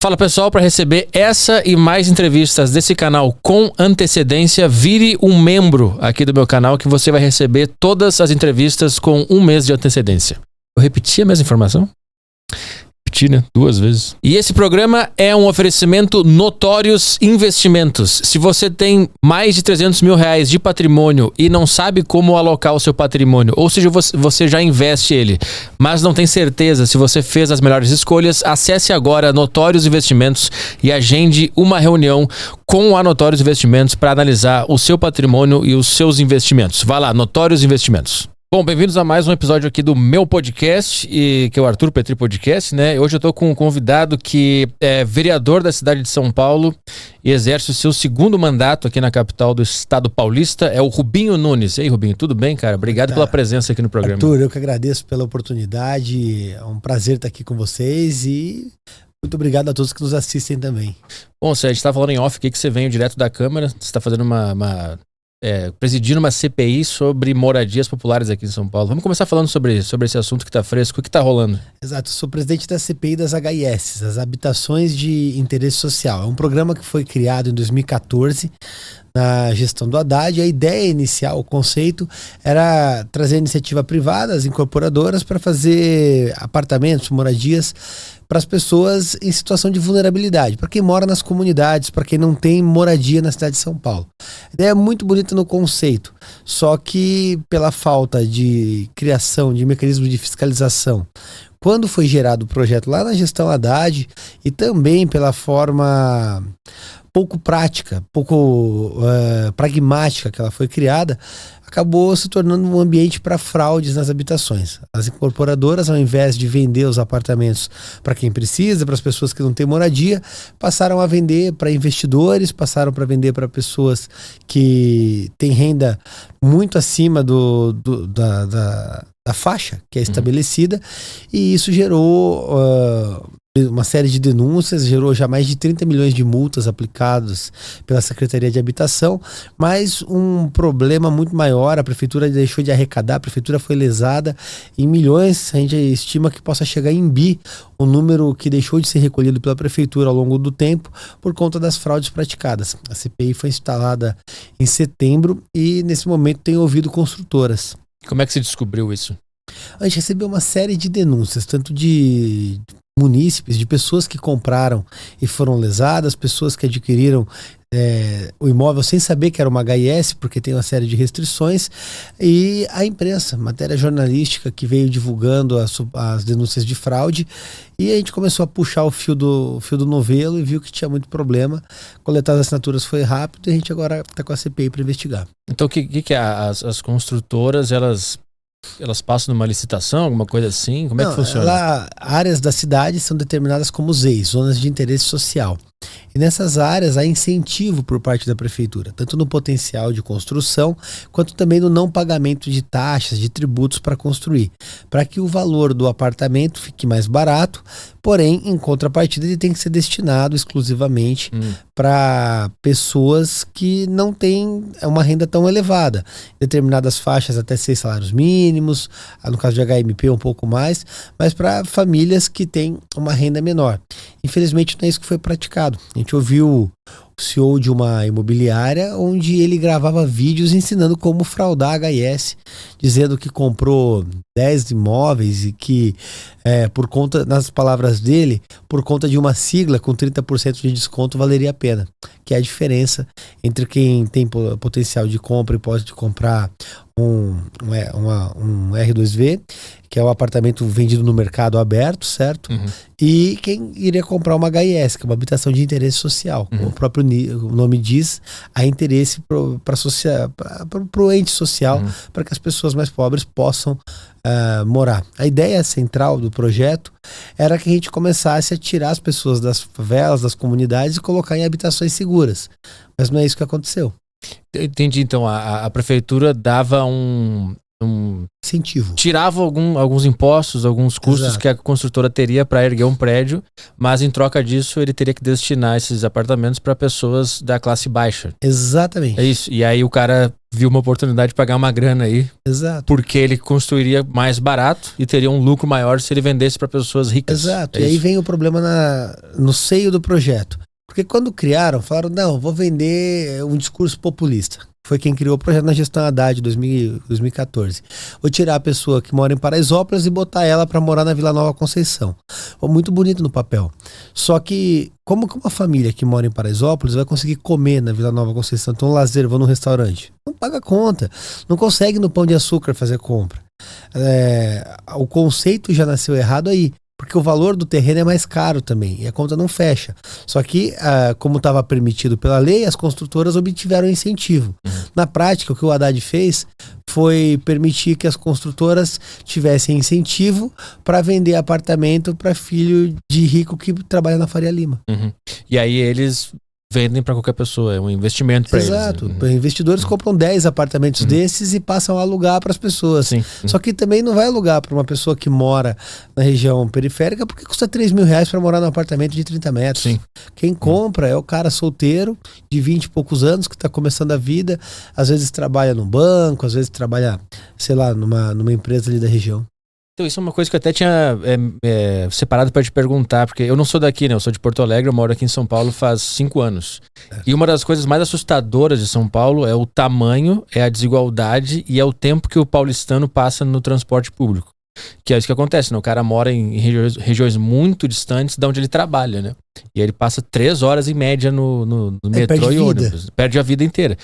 Fala pessoal, para receber essa e mais entrevistas desse canal com antecedência, vire um membro aqui do meu canal que você vai receber todas as entrevistas com um mês de antecedência. Eu repeti a mesma informação? Repeti, né? 2 vezes. E esse programa é um oferecimento Notórios Investimentos. Se você tem mais de 300 mil reais de patrimônio e não sabe como alocar o seu patrimônio, ou seja, você já investe ele, mas não tem certeza se você fez as melhores escolhas, acesse agora Notórios Investimentos e agende uma reunião com a Notórios Investimentos para analisar o seu patrimônio e os seus investimentos. Vai lá, Notórios Investimentos. Bom, bem-vindos a mais um episódio aqui do meu podcast, que é o Arthur Petri Podcast, né? Hoje eu tô com um convidado que é vereador da cidade de São Paulo e exerce o seu 2º mandato aqui na capital do estado paulista, é o Rubinho Nunes. E aí, Rubinho, tudo bem, cara? Obrigado pela presença aqui no programa. Arthur, eu que agradeço pela oportunidade, é um prazer estar aqui com vocês e muito obrigado a todos que nos assistem também. Bom, a gente tá falando em off aqui que você veio direto da Câmara, você está fazendo presidindo uma CPI sobre moradias populares aqui em São Paulo. Vamos começar falando sobre esse assunto que está fresco. O que está rolando? Exato, eu sou presidente da CPI das HIS, as Habitações de Interesse Social. É um programa que foi criado em 2014 na gestão do Haddad. A ideia inicial, o conceito, era trazer iniciativa privada, as incorporadoras, para fazer apartamentos, moradias para as pessoas em situação de vulnerabilidade, para quem mora nas comunidades, para quem não tem moradia na cidade de São Paulo. A ideia é muito bonita no conceito, só que pela falta de criação de mecanismos de fiscalização, quando foi gerado o projeto lá na gestão Haddad, e também pela forma pouco prática, pouco pragmática que ela foi criada, acabou se tornando um ambiente para fraudes nas habitações. As incorporadoras, ao invés de vender os apartamentos para quem precisa, para as pessoas que não têm moradia, passaram a vender para investidores, passaram para vender para pessoas que têm renda muito acima da faixa que é estabelecida, e isso gerou uma série de denúncias, gerou já mais de 30 milhões de multas aplicadas pela Secretaria de Habitação, mas um problema muito maior, a Prefeitura deixou de arrecadar, a Prefeitura foi lesada em milhões, a gente estima que possa chegar em o número que deixou de ser recolhido pela Prefeitura ao longo do tempo por conta das fraudes praticadas. A CPI foi instalada em setembro e nesse momento tem ouvido construtoras. Como é que você descobriu isso? A gente recebeu uma série de denúncias, tanto de munícipes, de pessoas que compraram e foram lesadas, pessoas que adquiriram o imóvel sem saber que era uma HIS, porque tem uma série de restrições, e a imprensa, matéria jornalística que veio divulgando as denúncias de fraude, e a gente começou a puxar o fio do novelo e viu que tinha muito problema. Coletar as assinaturas foi rápido e a gente agora está com a CPI para investigar. Então o que é? As construtoras, elas passam numa licitação, alguma coisa assim? Como é que funciona? Áreas da cidade são determinadas como ZEIs, Zonas de Interesse Social. E nessas áreas há incentivo por parte da Prefeitura, tanto no potencial de construção, quanto também no não pagamento de taxas, de tributos para construir, para que o valor do apartamento fique mais barato, porém, em contrapartida, ele tem que ser destinado exclusivamente para pessoas que não têm uma renda tão elevada. Determinadas faixas até 6 salários mínimos, no caso de HMP um pouco mais, mas para famílias que têm uma renda menor. Infelizmente não é isso que foi praticado. A gente ouviu o CEO de uma imobiliária onde ele gravava vídeos ensinando como fraudar a HIS, dizendo que comprou 10 imóveis e que, por conta, nas palavras dele, por conta de uma sigla com 30% de desconto valeria a pena. Que é a diferença entre quem tem potencial de compra e pode comprar um R2V, que é um apartamento vendido no mercado aberto, certo? E quem iria comprar uma HIS, que é uma habitação de interesse social. Como o próprio nome diz, há interesse para o ente social, para que as pessoas mais pobres possam morar. A ideia central do projeto era que a gente começasse a tirar as pessoas das favelas, das comunidades e colocar em habitações seguras. Mas não é isso que aconteceu. Entendi, então a Prefeitura dava um incentivo. Tirava alguns impostos, alguns custos. Exato. Que a construtora teria para erguer um prédio, mas em troca disso ele teria que destinar esses apartamentos para pessoas da classe baixa. Exatamente. É isso. E aí o cara viu uma oportunidade de pagar uma grana aí. Exato. Porque ele construiria mais barato e teria um lucro maior se ele vendesse para pessoas ricas. Exato. E aí vem o problema no seio do projeto. Porque quando criaram, falaram, não, vou vender um discurso populista. Foi quem criou o projeto na gestão Haddad de 2014. Vou tirar a pessoa que mora em Paraisópolis e botar ela para morar na Vila Nova Conceição. Muito bonito no papel. Só que, como que uma família que mora em Paraisópolis vai conseguir comer na Vila Nova Conceição? Então, lazer, vou no restaurante. Não paga conta. Não consegue no Pão de Açúcar fazer compra. O conceito já nasceu errado aí. Porque o valor do terreno é mais caro também e a conta não fecha. Só que, como estava permitido pela lei, as construtoras obtiveram incentivo. Na prática, o que o Haddad fez foi permitir que as construtoras tivessem incentivo para vender apartamento para filho de rico que trabalha na Faria Lima. E aí eles vendem para qualquer pessoa, é um investimento para eles. Exato. Investidores compram 10 apartamentos desses e passam a alugar para as pessoas. Sim. Só que também não vai alugar para uma pessoa que mora na região periférica porque custa 3 mil reais para morar num apartamento de 30 metros. Sim. Quem compra é o cara solteiro de 20 e poucos anos que está começando a vida, às vezes trabalha num banco, às vezes trabalha, sei lá, numa empresa ali da região. Então isso é uma coisa que eu até tinha separado para te perguntar, porque eu não sou daqui, né? Eu sou de Porto Alegre, eu moro aqui em São Paulo faz 5 anos. E uma das coisas mais assustadoras de São Paulo é o tamanho, é a desigualdade e é o tempo que o paulistano passa no transporte público. Que é isso que acontece, né? O cara mora em regiões muito distantes de onde ele trabalha, né? E aí ele passa 3 horas em média no metrô e ônibus. Perde a vida inteira.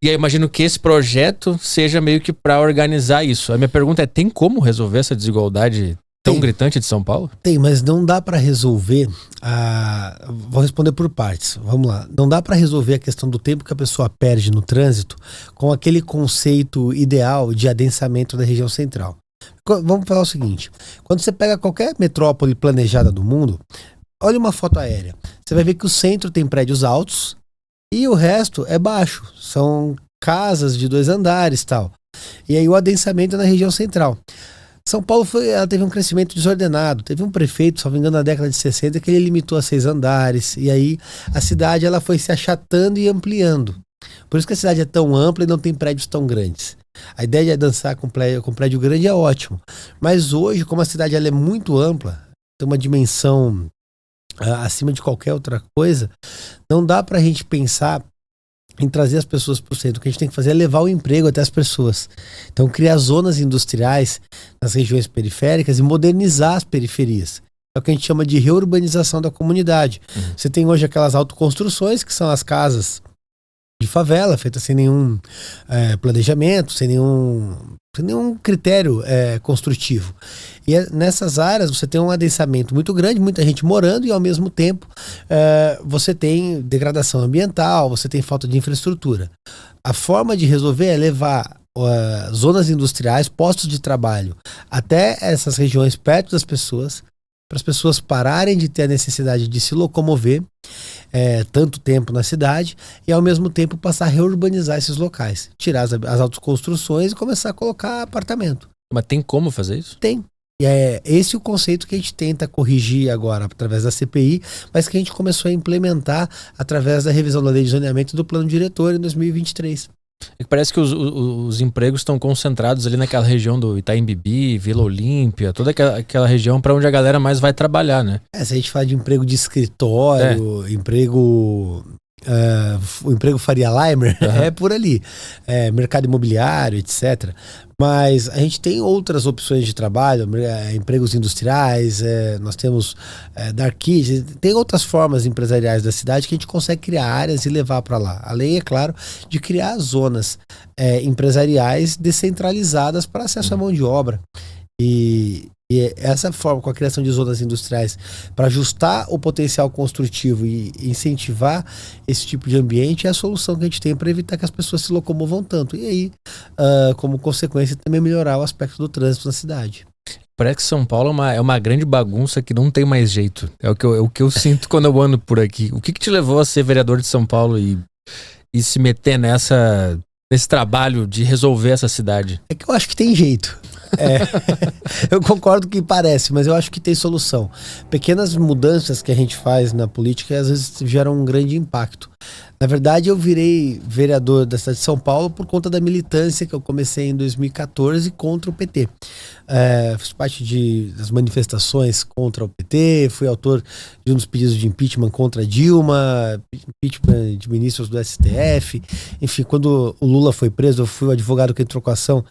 E aí eu imagino que esse projeto seja meio que para organizar isso. A minha pergunta é, tem como resolver essa desigualdade tão gritante de São Paulo? Tem, mas não dá para resolver. Vou responder por partes. Vamos lá. Não dá para resolver a questão do tempo que a pessoa perde no trânsito com aquele conceito ideal de adensamento da região central. Vamos falar o seguinte: quando você pega qualquer metrópole planejada do mundo, olha uma foto aérea. Você vai ver que o centro tem prédios altos e o resto é baixo. São casas de 2 andares e tal. E aí o adensamento é na região central. São Paulo ela teve um crescimento desordenado. Teve um prefeito, se não me engano, na década de 60, que ele limitou a 6 andares. E aí a cidade ela foi se achatando e ampliando. Por isso que a cidade é tão ampla e não tem prédios tão grandes. A ideia de dançar com prédio grande é ótimo. Mas hoje, como a cidade ela é muito ampla, tem uma dimensão acima de qualquer outra coisa, não dá pra gente pensar em trazer as pessoas para o centro. O que a gente tem que fazer é levar o emprego até as pessoas. Então, criar zonas industriais nas regiões periféricas e modernizar as periferias. É o que a gente chama de reurbanização da comunidade. Você tem hoje aquelas autoconstruções, que são as casas de favela, feitas sem nenhum planejamento, sem nenhum critério construtivo. E nessas áreas você tem um adensamento muito grande, muita gente morando e ao mesmo tempo você tem degradação ambiental, você tem falta de infraestrutura. A forma de resolver é levar zonas industriais, postos de trabalho até essas regiões perto das pessoas, para as pessoas pararem de ter a necessidade de se locomover tanto tempo na cidade e ao mesmo tempo passar a reurbanizar esses locais, tirar as autoconstruções e começar a colocar apartamento. Mas tem como fazer isso? Tem. E é esse o conceito que a gente tenta corrigir agora através da CPI, mas que a gente começou a implementar através da revisão da lei de zoneamento e do plano diretor em 2023. Parece que os empregos estão concentrados ali naquela região do Itaim Bibi, Vila Olímpia, toda aquela região para onde a galera mais vai trabalhar, né? Se a gente fala de emprego de escritório, o emprego Faria Limer, é por ali. Mercado imobiliário, etc. Mas a gente tem outras opções de trabalho, empregos industriais, nós temos dark kitchen, tem outras formas empresariais da cidade que a gente consegue criar áreas e levar para lá. Além, é claro, de criar zonas empresariais descentralizadas para acesso à mão de obra. E essa forma, com a criação de zonas industriais, para ajustar o potencial construtivo e incentivar esse tipo de ambiente, é a solução que a gente tem para evitar que as pessoas se locomovam tanto. E aí, como consequência, também melhorar o aspecto do trânsito na cidade. Parece que São Paulo é uma grande bagunça que não tem mais jeito. É o que eu sinto quando eu ando por aqui. O que te levou a ser vereador de São Paulo e se meter nesse trabalho de resolver essa cidade? É que eu acho que tem jeito. Eu concordo que parece, mas eu acho que tem solução. Pequenas mudanças que a gente faz na política às vezes geram um grande impacto. Na verdade, eu virei vereador da cidade de São Paulo por conta da militância que eu comecei em 2014 contra o PT. Fiz parte das manifestações contra o PT, fui autor de um dos pedidos de impeachment contra Dilma, impeachment de ministros do STF. Enfim, quando o Lula foi preso, eu fui o advogado que entrou com a ação,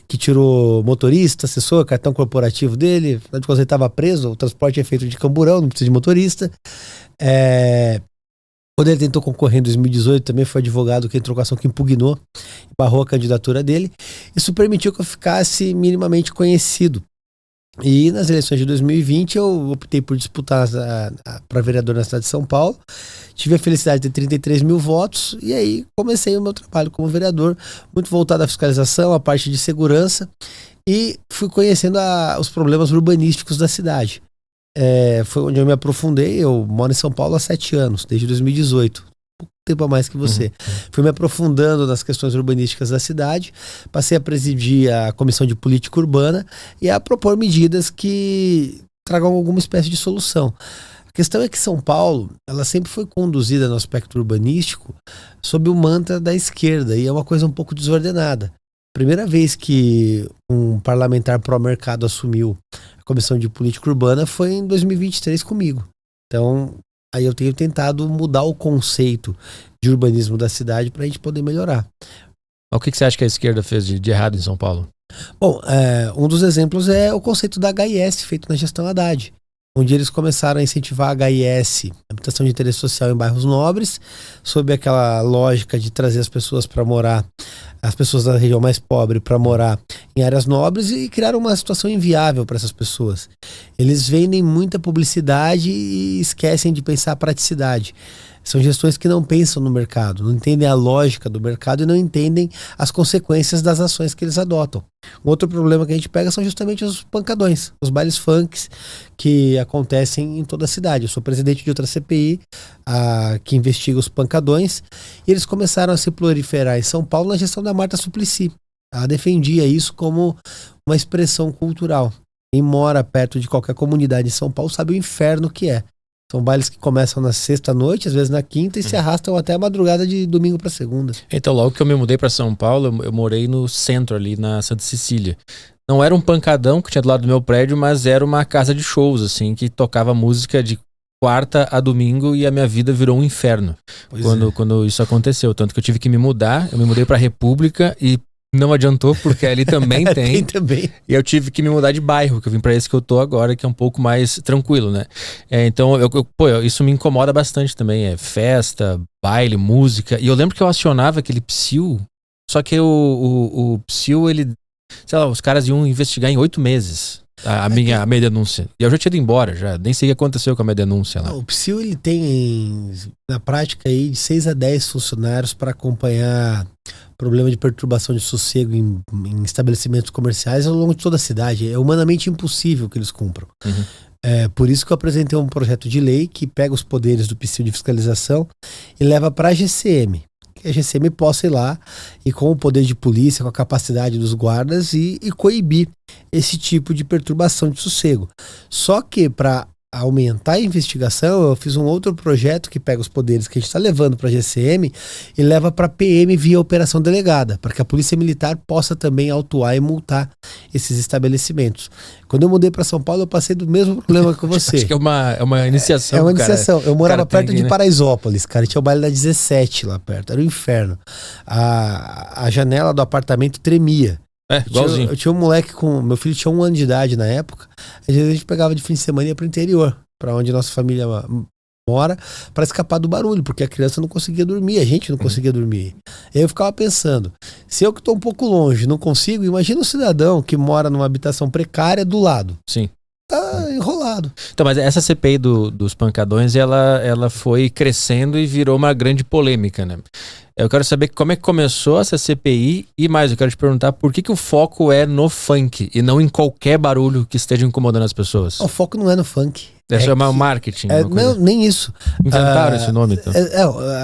que tirou motorista, assessor, cartão corporativo dele. Afinal de contas, ele estava preso, o transporte é feito de camburão, não precisa de motorista. Quando ele tentou concorrer em 2018, também foi advogado que entrou com a ação que impugnou, barrou a candidatura dele. Isso permitiu que eu ficasse minimamente conhecido. E nas eleições de 2020 eu optei por disputar para vereador na cidade de São Paulo. Tive a felicidade de ter 33 mil votos e aí comecei o meu trabalho como vereador, muito voltado à fiscalização, à parte de segurança, e fui conhecendo os problemas urbanísticos da cidade. Foi onde eu me aprofundei. Eu moro em São Paulo há 7 anos, desde 2018. Pouco tempo a mais que você. Fui me aprofundando nas questões urbanísticas da cidade, passei a presidir a Comissão de Política Urbana e a propor medidas que tragam alguma espécie de solução. A questão é que São Paulo, ela sempre foi conduzida no aspecto urbanístico sob o mantra da esquerda, e é uma coisa um pouco desordenada. Primeira vez que um parlamentar pró-mercado assumiu a Comissão de Política Urbana foi em 2023 comigo. Então, aí eu tenho tentado mudar o conceito de urbanismo da cidade para a gente poder melhorar. O que você acha que a esquerda fez de errado em São Paulo? Bom, um dos exemplos é o conceito da HIS, feito na gestão Haddad, onde eles começaram a incentivar a HIS, habitação de interesse social em bairros nobres, sob aquela lógica de trazer as pessoas para morar, as pessoas da região mais pobre para morar em áreas nobres, e criaram uma situação inviável para essas pessoas. Eles vendem muita publicidade e esquecem de pensar a praticidade. São gestões que não pensam no mercado, não entendem a lógica do mercado e não entendem as consequências das ações que eles adotam. Um outro problema que a gente pega são justamente os pancadões, os bailes funks que acontecem em toda a cidade. Eu sou presidente de outra CPI que investiga os pancadões, e eles começaram a se proliferar em São Paulo na gestão da Marta Suplicy. Ela defendia isso como uma expressão cultural. Quem mora perto de qualquer comunidade em São Paulo sabe o inferno que é. São bailes que começam na sexta-noite, às vezes na quinta, e se arrastam até a madrugada de domingo para segunda. Então, logo que eu me mudei para São Paulo, eu morei no centro, ali na Santa Cecília. Não era um pancadão que tinha do lado do meu prédio, mas era uma casa de shows, assim, que tocava música de quarta a domingo, e a minha vida virou um inferno quando isso aconteceu. Tanto que eu tive que me mudar. Eu me mudei para a República e não adiantou, porque ali também tem. Também. E eu tive que me mudar de bairro, que eu vim pra esse que eu tô agora, que é um pouco mais tranquilo, né? Então, isso me incomoda bastante também. Festa, baile, música. E eu lembro que eu acionava aquele PSIL, só que o PSIL, ele... Sei lá, os caras iam investigar em 8 meses a minha denúncia. E eu já tinha ido embora, já. Nem sei o que aconteceu com a minha denúncia lá. O PSIL, ele tem, na prática, aí, de 6 a 10 funcionários para acompanhar problema de perturbação de sossego em estabelecimentos comerciais ao longo de toda a cidade. É humanamente impossível que eles cumpram. Por isso que eu apresentei um projeto de lei que pega os poderes do PSIL de fiscalização e leva para a GCM. Que a GCM possa ir lá e, com o poder de polícia, com a capacidade dos guardas, e coibir esse tipo de perturbação de sossego. Só que, para aumentar a investigação, eu fiz um outro projeto que pega os poderes que a gente está levando para a GCM e leva para a PM via operação delegada, para que a Polícia Militar possa também autuar e multar esses estabelecimentos. Quando eu mudei para São Paulo, eu passei do mesmo problema que você. Acho que é uma iniciação. É uma iniciação. Eu morava perto de Paraisópolis, cara. Tinha o baile da 17 lá perto. Era um inferno. A janela do apartamento tremia. Igualzinho. Eu tinha um moleque meu filho tinha 1 ano de idade na época. Às vezes a gente pegava de fim de semana e ia pro interior, para onde nossa família mora, para escapar do barulho, porque a criança não conseguia dormir, a gente não conseguia dormir. E aí eu ficava pensando, se eu que tô um pouco longe não consigo, imagina um cidadão que mora numa habitação precária do lado. Sim. Tá enrolado. Então, mas essa CPI dos pancadões, ela foi crescendo e virou uma grande polêmica, né? Eu quero saber como é que começou essa CPI e mais, eu quero te perguntar por que o foco é no funk e não em qualquer barulho que esteja incomodando as pessoas. O foco não é no funk. Isso é uma marketing. Não, nem isso. Inventaram esse nome, então.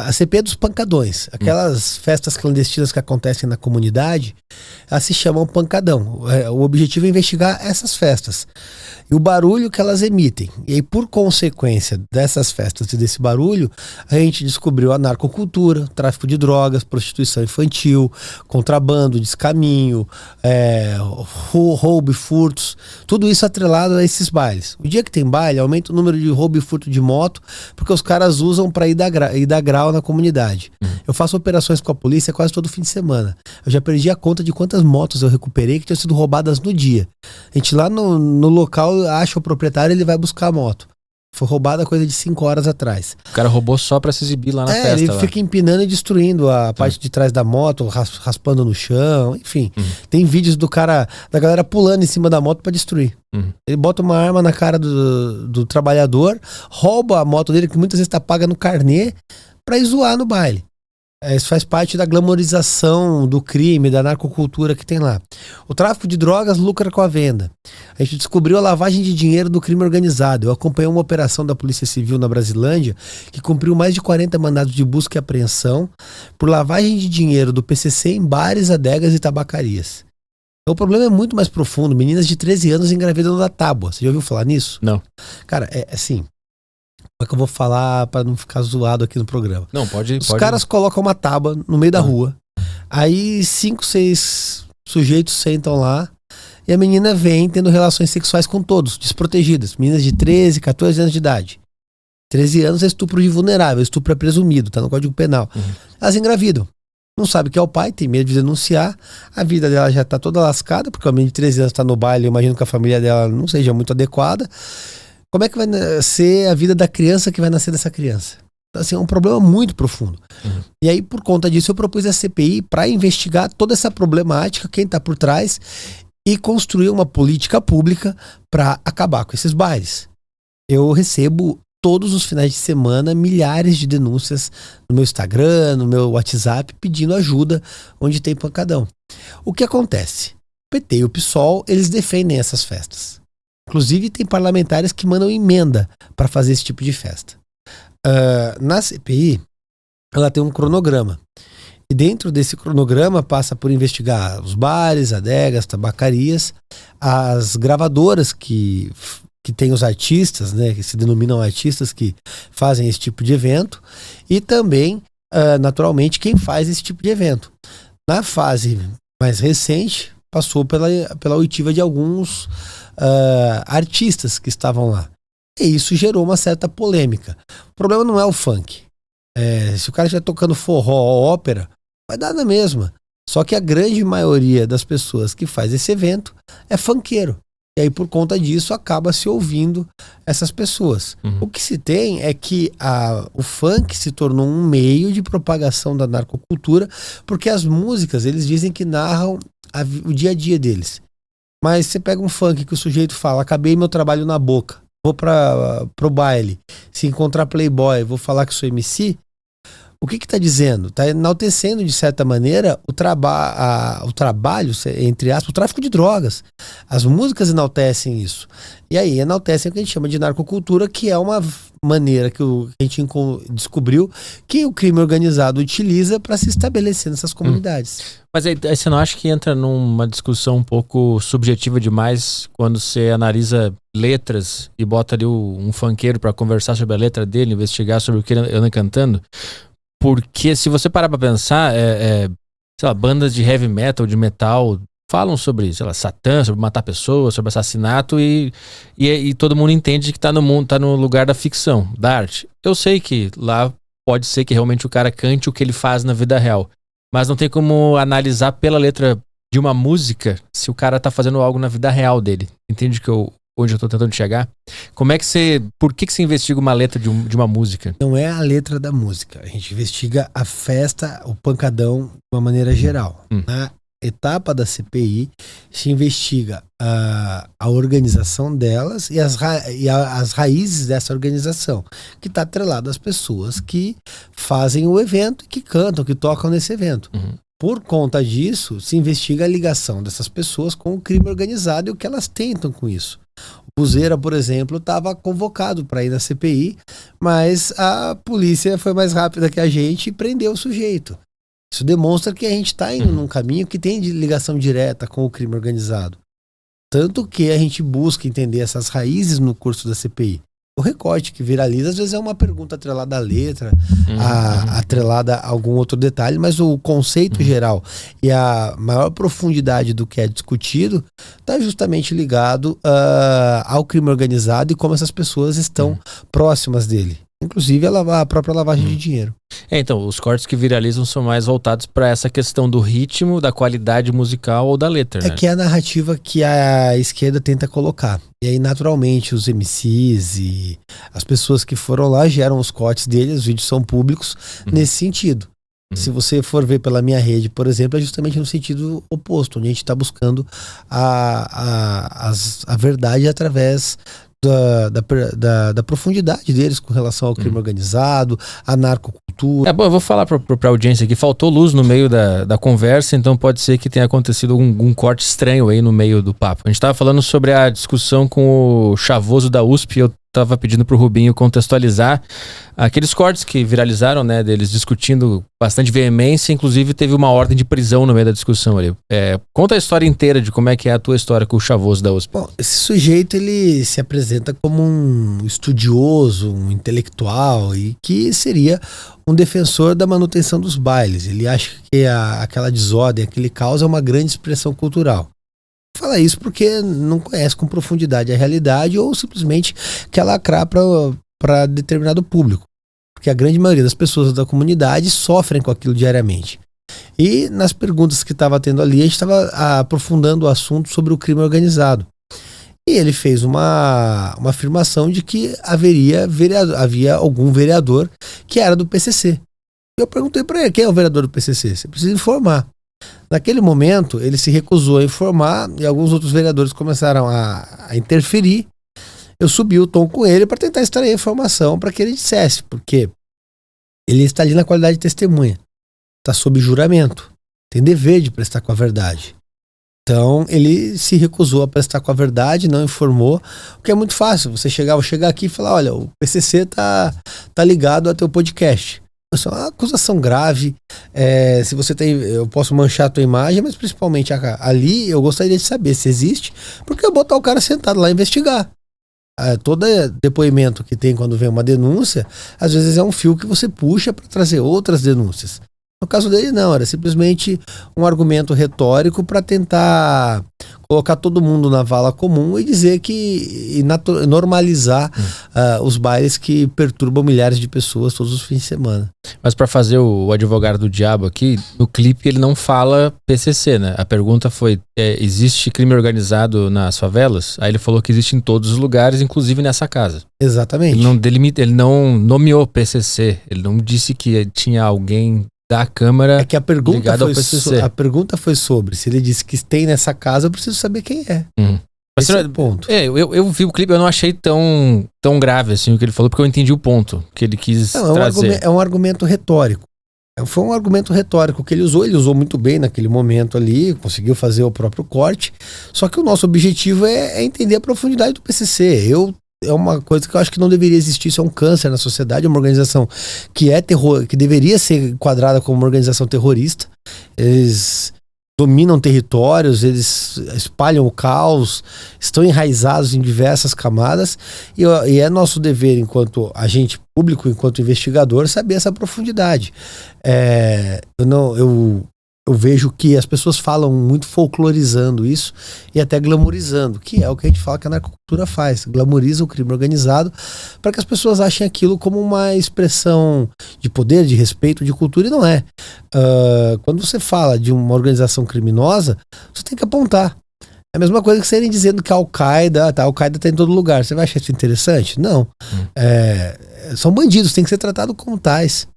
A CPI é dos pancadões. Aquelas festas clandestinas que acontecem na comunidade, elas se chamam pancadão. O objetivo é investigar essas festas e o barulho que elas emitem. E aí, por consequência dessas festas e desse barulho, a gente descobriu a narcocultura, tráfico de drogas, prostituição infantil, contrabando, descaminho, roubo e furtos. Tudo isso atrelado a esses bailes. O dia que tem baile, aumenta o número de roubo e furto de moto, porque os caras usam para ir dar grau na comunidade. Eu faço operações com a polícia quase todo fim de semana. Eu já perdi a conta de quantas motos eu recuperei que tinham sido roubadas no dia. A gente lá no local acha o proprietário, ele vai buscar a moto. Foi roubada coisa de 5 horas atrás. O cara roubou só pra se exibir lá na festa. Ele fica empinando e destruindo a parte de trás da moto, raspando no chão, enfim. Tem vídeos da galera pulando em cima da moto pra destruir. Ele bota uma arma na cara do trabalhador, rouba a moto dele, que muitas vezes tá paga no carnê, pra ir zoar no baile. Isso faz parte da glamorização do crime, da narcocultura que tem lá. O tráfico de drogas lucra com a venda. A gente descobriu a lavagem de dinheiro do crime organizado. Eu acompanhei uma operação da Polícia Civil na Brasilândia que cumpriu mais de 40 mandados de busca e apreensão por lavagem de dinheiro do PCC em bares, adegas e tabacarias. Então, o problema é muito mais profundo. Meninas de 13 anos engravidam da tábua. Você já ouviu falar nisso? Não. Cara, é assim... Como é que eu vou falar pra não ficar zoado aqui no programa? Não, pode. Os caras colocam uma tábua no meio da rua. Aí 5, 6 sujeitos sentam lá e a menina vem tendo relações sexuais com todos, desprotegidas. Meninas de 13, 14 anos de idade. 13 anos é estupro de vulnerável, estupro é presumido, tá no Código Penal. Elas engravidam. Não sabe que é o pai, tem medo de denunciar. A vida dela já tá toda lascada, porque a menina de 13 anos tá no baile, eu imagino que a família dela não seja muito adequada. Como é que vai ser a vida da criança que vai nascer dessa criança? Então, assim, é um problema muito profundo. E aí, por conta disso, eu propus a CPI para investigar toda essa problemática, quem está por trás, e construir uma política pública para acabar com esses bailes. Eu recebo todos os finais de semana milhares de denúncias no meu Instagram, no meu WhatsApp, pedindo ajuda onde tem pancadão. O que acontece? O PT e o PSOL, eles defendem essas festas. Inclusive, tem parlamentares que mandam emenda para fazer esse tipo de festa. Na CPI, ela tem um cronograma. E dentro desse cronograma passa por investigar os bares, adegas, tabacarias, as gravadoras que tem os artistas, né, que se denominam artistas que fazem esse tipo de evento, e também, naturalmente, quem faz esse tipo de evento. Na fase mais recente, passou pela oitiva de alguns artistas que estavam lá. E isso gerou uma certa polêmica. O problema não é o funk. Se o cara estiver tocando forró ou ópera, vai dar na mesma. Só que a grande maioria das pessoas que faz esse evento é funkeiro. E aí, por conta disso, acaba se ouvindo essas pessoas. O que se tem é que o funk se tornou um meio de propagação da narcocultura, porque as músicas, eles dizem que narram o dia a dia deles. Mas você pega um funk que o sujeito fala: acabei meu trabalho na boca, vou pro baile, se encontrar playboy, vou falar que sou MC. O que está dizendo? Está enaltecendo, de certa maneira, o trabalho, entre aspas, o tráfico de drogas. As músicas enaltecem isso. E aí enaltecem o que a gente chama de narcocultura, que é uma maneira que a gente descobriu que o crime organizado utiliza para se estabelecer nessas comunidades. Mas aí você não acha que entra numa discussão um pouco subjetiva demais quando você analisa letras e bota ali um funkeiro para conversar sobre a letra dele, investigar sobre o que ele anda cantando? Porque se você parar pra pensar, sei lá, bandas de heavy metal, de metal, falam sobre, sei lá, Satã, sobre matar pessoas, sobre assassinato e todo mundo entende que tá no lugar da ficção, da arte. Eu sei que lá pode ser que realmente o cara cante o que ele faz na vida real, mas não tem como analisar pela letra de uma música se o cara tá fazendo algo na vida real dele. Entende onde eu tô tentando chegar? Por que você investiga uma letra de uma música? Não é a letra da música. A gente investiga a festa, o pancadão, de uma maneira geral. Na etapa da CPI, se investiga a organização delas e as raízes dessa organização, que está atrelada às pessoas que fazem o evento, que cantam, que tocam nesse evento. Uhum. Por conta disso, se investiga a ligação dessas pessoas com o crime organizado e o que elas tentam com isso. O Buzeira, por exemplo, estava convocado para ir na CPI, mas a polícia foi mais rápida que a gente e prendeu o sujeito. Isso demonstra que a gente está indo num caminho que tem ligação direta com o crime organizado. Tanto que a gente busca entender essas raízes no curso da CPI. O recorte que viraliza, às vezes é uma pergunta atrelada à letra, atrelada a algum outro detalhe, mas o conceito geral e a maior profundidade do que é discutido está justamente ligado ao crime organizado e como essas pessoas estão próximas dele. Inclusive a própria lavagem de dinheiro. Então, os cortes que viralizam são mais voltados para essa questão do ritmo, da qualidade musical ou da letra. É que é a narrativa que a esquerda tenta colocar. E aí, naturalmente, os MCs e as pessoas que foram lá geram os cortes deles, os vídeos são públicos nesse sentido. Se você for ver pela minha rede, por exemplo, é justamente no sentido oposto, onde a gente está buscando a verdade através da profundidade deles com relação ao crime organizado, a narcocultura. Bom, eu vou falar para a audiência aqui, faltou luz no meio da conversa, então pode ser que tenha acontecido algum corte estranho aí no meio do papo. A gente estava falando sobre a discussão com o Chavoso da USP, eu estava pedindo para o Rubinho contextualizar aqueles cortes que viralizaram, né, deles discutindo bastante veemência, inclusive teve uma ordem de prisão no meio da discussão ali. Conta a história inteira de como é que é a tua história com o Chavoso da USP. Bom, esse sujeito, ele se apresenta como um estudioso, um intelectual e que seria um defensor da manutenção dos bailes. Ele acha que aquela desordem, aquele caos é uma grande expressão cultural. Fala isso porque não conhece com profundidade a realidade ou simplesmente quer lacrar para determinado público. Porque a grande maioria das pessoas da comunidade sofrem com aquilo diariamente. E nas perguntas que estava tendo ali, a gente estava aprofundando o assunto sobre o crime organizado. E ele fez uma afirmação de que havia algum vereador que era do PCC. Eu perguntei para ele, quem é o vereador do PCC? Você precisa informar. Naquele momento, ele se recusou a informar e alguns outros vereadores começaram a interferir. Eu subi o tom com ele para tentar extrair a informação para que ele dissesse, porque ele está ali na qualidade de testemunha, está sob juramento, tem dever de prestar com a verdade. Então, ele se recusou a prestar com a verdade, não informou, o que é muito fácil. Você chegar aqui e falar, olha, o PCC tá ligado ao teu podcast. Isso é uma acusação grave. Se você tem, eu posso manchar a tua imagem, mas principalmente ali eu gostaria de saber se existe, porque eu botar o cara sentado lá e investigar. Todo depoimento que tem quando vem uma denúncia, às vezes é um fio que você puxa para trazer outras denúncias. No caso dele não, era simplesmente um argumento retórico para tentar colocar todo mundo na vala comum e dizer que normalizar os bailes que perturbam milhares de pessoas todos os fins de semana. Mas para fazer o advogado do diabo aqui, no clipe ele não fala PCC, né? A pergunta foi, existe crime organizado nas favelas? Aí ele falou que existe em todos os lugares, inclusive nessa casa. Exatamente. Ele não nomeou PCC, ele não disse que tinha alguém da Câmara. É que a pergunta foi sobre, se ele disse que tem nessa casa, eu preciso saber quem é. Esse é o ponto. Eu vi o clipe, eu não achei tão grave assim o que ele falou, porque eu entendi o ponto que ele quis trazer. É um argumento retórico. Foi um argumento retórico que ele usou muito bem naquele momento ali, conseguiu fazer o próprio corte, só que o nosso objetivo é entender a profundidade do PCC. É uma coisa que eu acho que não deveria existir, isso é um câncer na sociedade, é uma organização que que deveria ser enquadrada como uma organização terrorista. Eles dominam territórios, eles espalham o caos, estão enraizados em diversas camadas e é nosso dever, enquanto agente público, enquanto investigador, saber essa profundidade. Eu vejo que as pessoas falam muito folclorizando isso e até glamorizando, que é o que a gente fala que a narcocultura faz, glamoriza o crime organizado para que as pessoas achem aquilo como uma expressão de poder, de respeito, de cultura, e não é. Quando você fala de uma organização criminosa, você tem que apontar. É a mesma coisa que serem dizendo que a Al-Qaeda está em todo lugar. Você vai achar isso interessante? Não. São bandidos, tem que ser tratado como tais.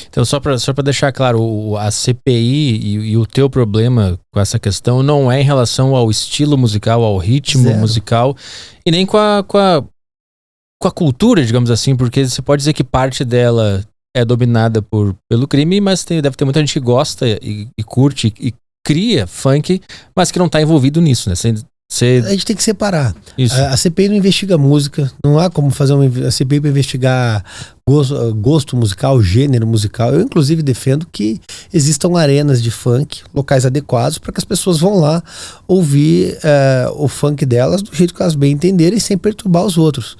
Então, só para deixar claro, a CPI e o teu problema com essa questão não é em relação ao estilo musical, ao ritmo musical, e nem com a cultura, digamos assim, porque você pode dizer que parte dela é dominada pelo crime, mas deve ter muita gente que gosta e curte e cria funk, mas que não tá envolvido nisso, né? A gente tem que separar. Isso. A CPI não investiga música, não há como fazer a CPI para investigar gosto musical, gênero musical. Eu, inclusive, defendo que existam arenas de funk, locais adequados, para que as pessoas vão lá ouvir o funk delas do jeito que elas bem entenderem, sem perturbar os outros.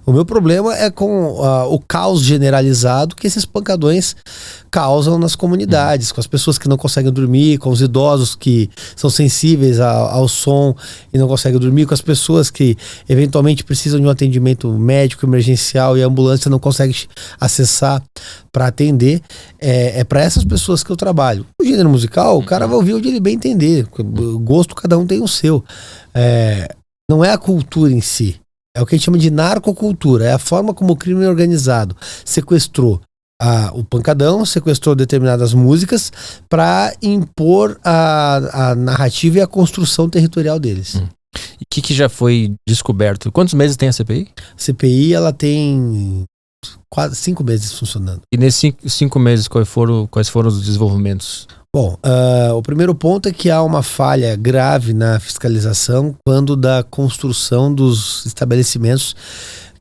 O meu problema é com o caos generalizado que esses pancadões causam nas comunidades, com as pessoas que não conseguem dormir, com os idosos que são sensíveis ao som e não conseguem dormir, com as pessoas que eventualmente precisam de um atendimento médico emergencial e a ambulância não consegue acessar para atender. É para essas pessoas que eu trabalho. O gênero musical, o cara vai ouvir onde ele bem entender. O gosto, cada um tem o seu. Não é a cultura em si. É o que a gente chama de narcocultura. É a forma como o crime organizado sequestrou o pancadão, sequestrou determinadas músicas para impor a narrativa e a construção territorial deles. E o que já foi descoberto? Quantos meses tem a CPI? A CPI, ela tem quase 5 meses funcionando. E nesses 5 meses, quais foram os desenvolvimentos? Bom, o primeiro ponto é que há uma falha grave na fiscalização quando da construção dos estabelecimentos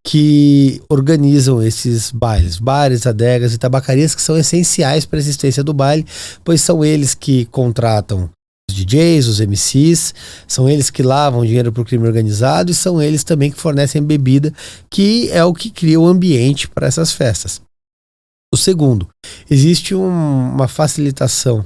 que organizam esses bailes, bares, adegas e tabacarias, que são essenciais para a existência do baile, pois são eles que contratam os DJs, os MCs, são eles que lavam dinheiro para o crime organizado e são eles também que fornecem bebida, que é o que cria o ambiente para essas festas. O segundo, existe uma facilitação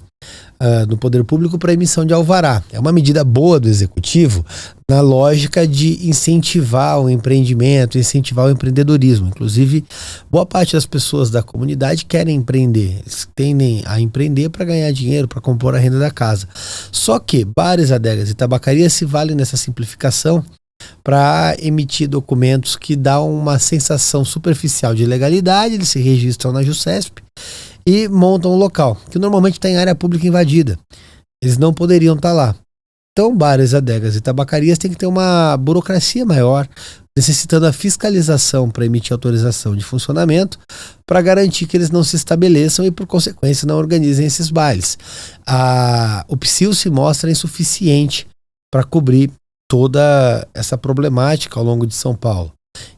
do poder público para emissão de alvará. É uma medida boa do executivo na lógica de incentivar o empreendimento, incentivar o empreendedorismo. Inclusive, boa parte das pessoas da comunidade querem empreender. Eles tendem a empreender para ganhar dinheiro, para compor a renda da casa. Só que bares, adegas e tabacarias se valem nessa simplificação para emitir documentos que dão uma sensação superficial de legalidade. Eles se registram na Jusesp e montam um local, que normalmente está em área pública invadida. Eles não poderiam estar lá. Então, bares, adegas e tabacarias têm que ter uma burocracia maior, necessitando a fiscalização para emitir autorização de funcionamento, para garantir que eles não se estabeleçam e, por consequência, não organizem esses bailes. O PSIL se mostra insuficiente para cobrir toda essa problemática ao longo de São Paulo.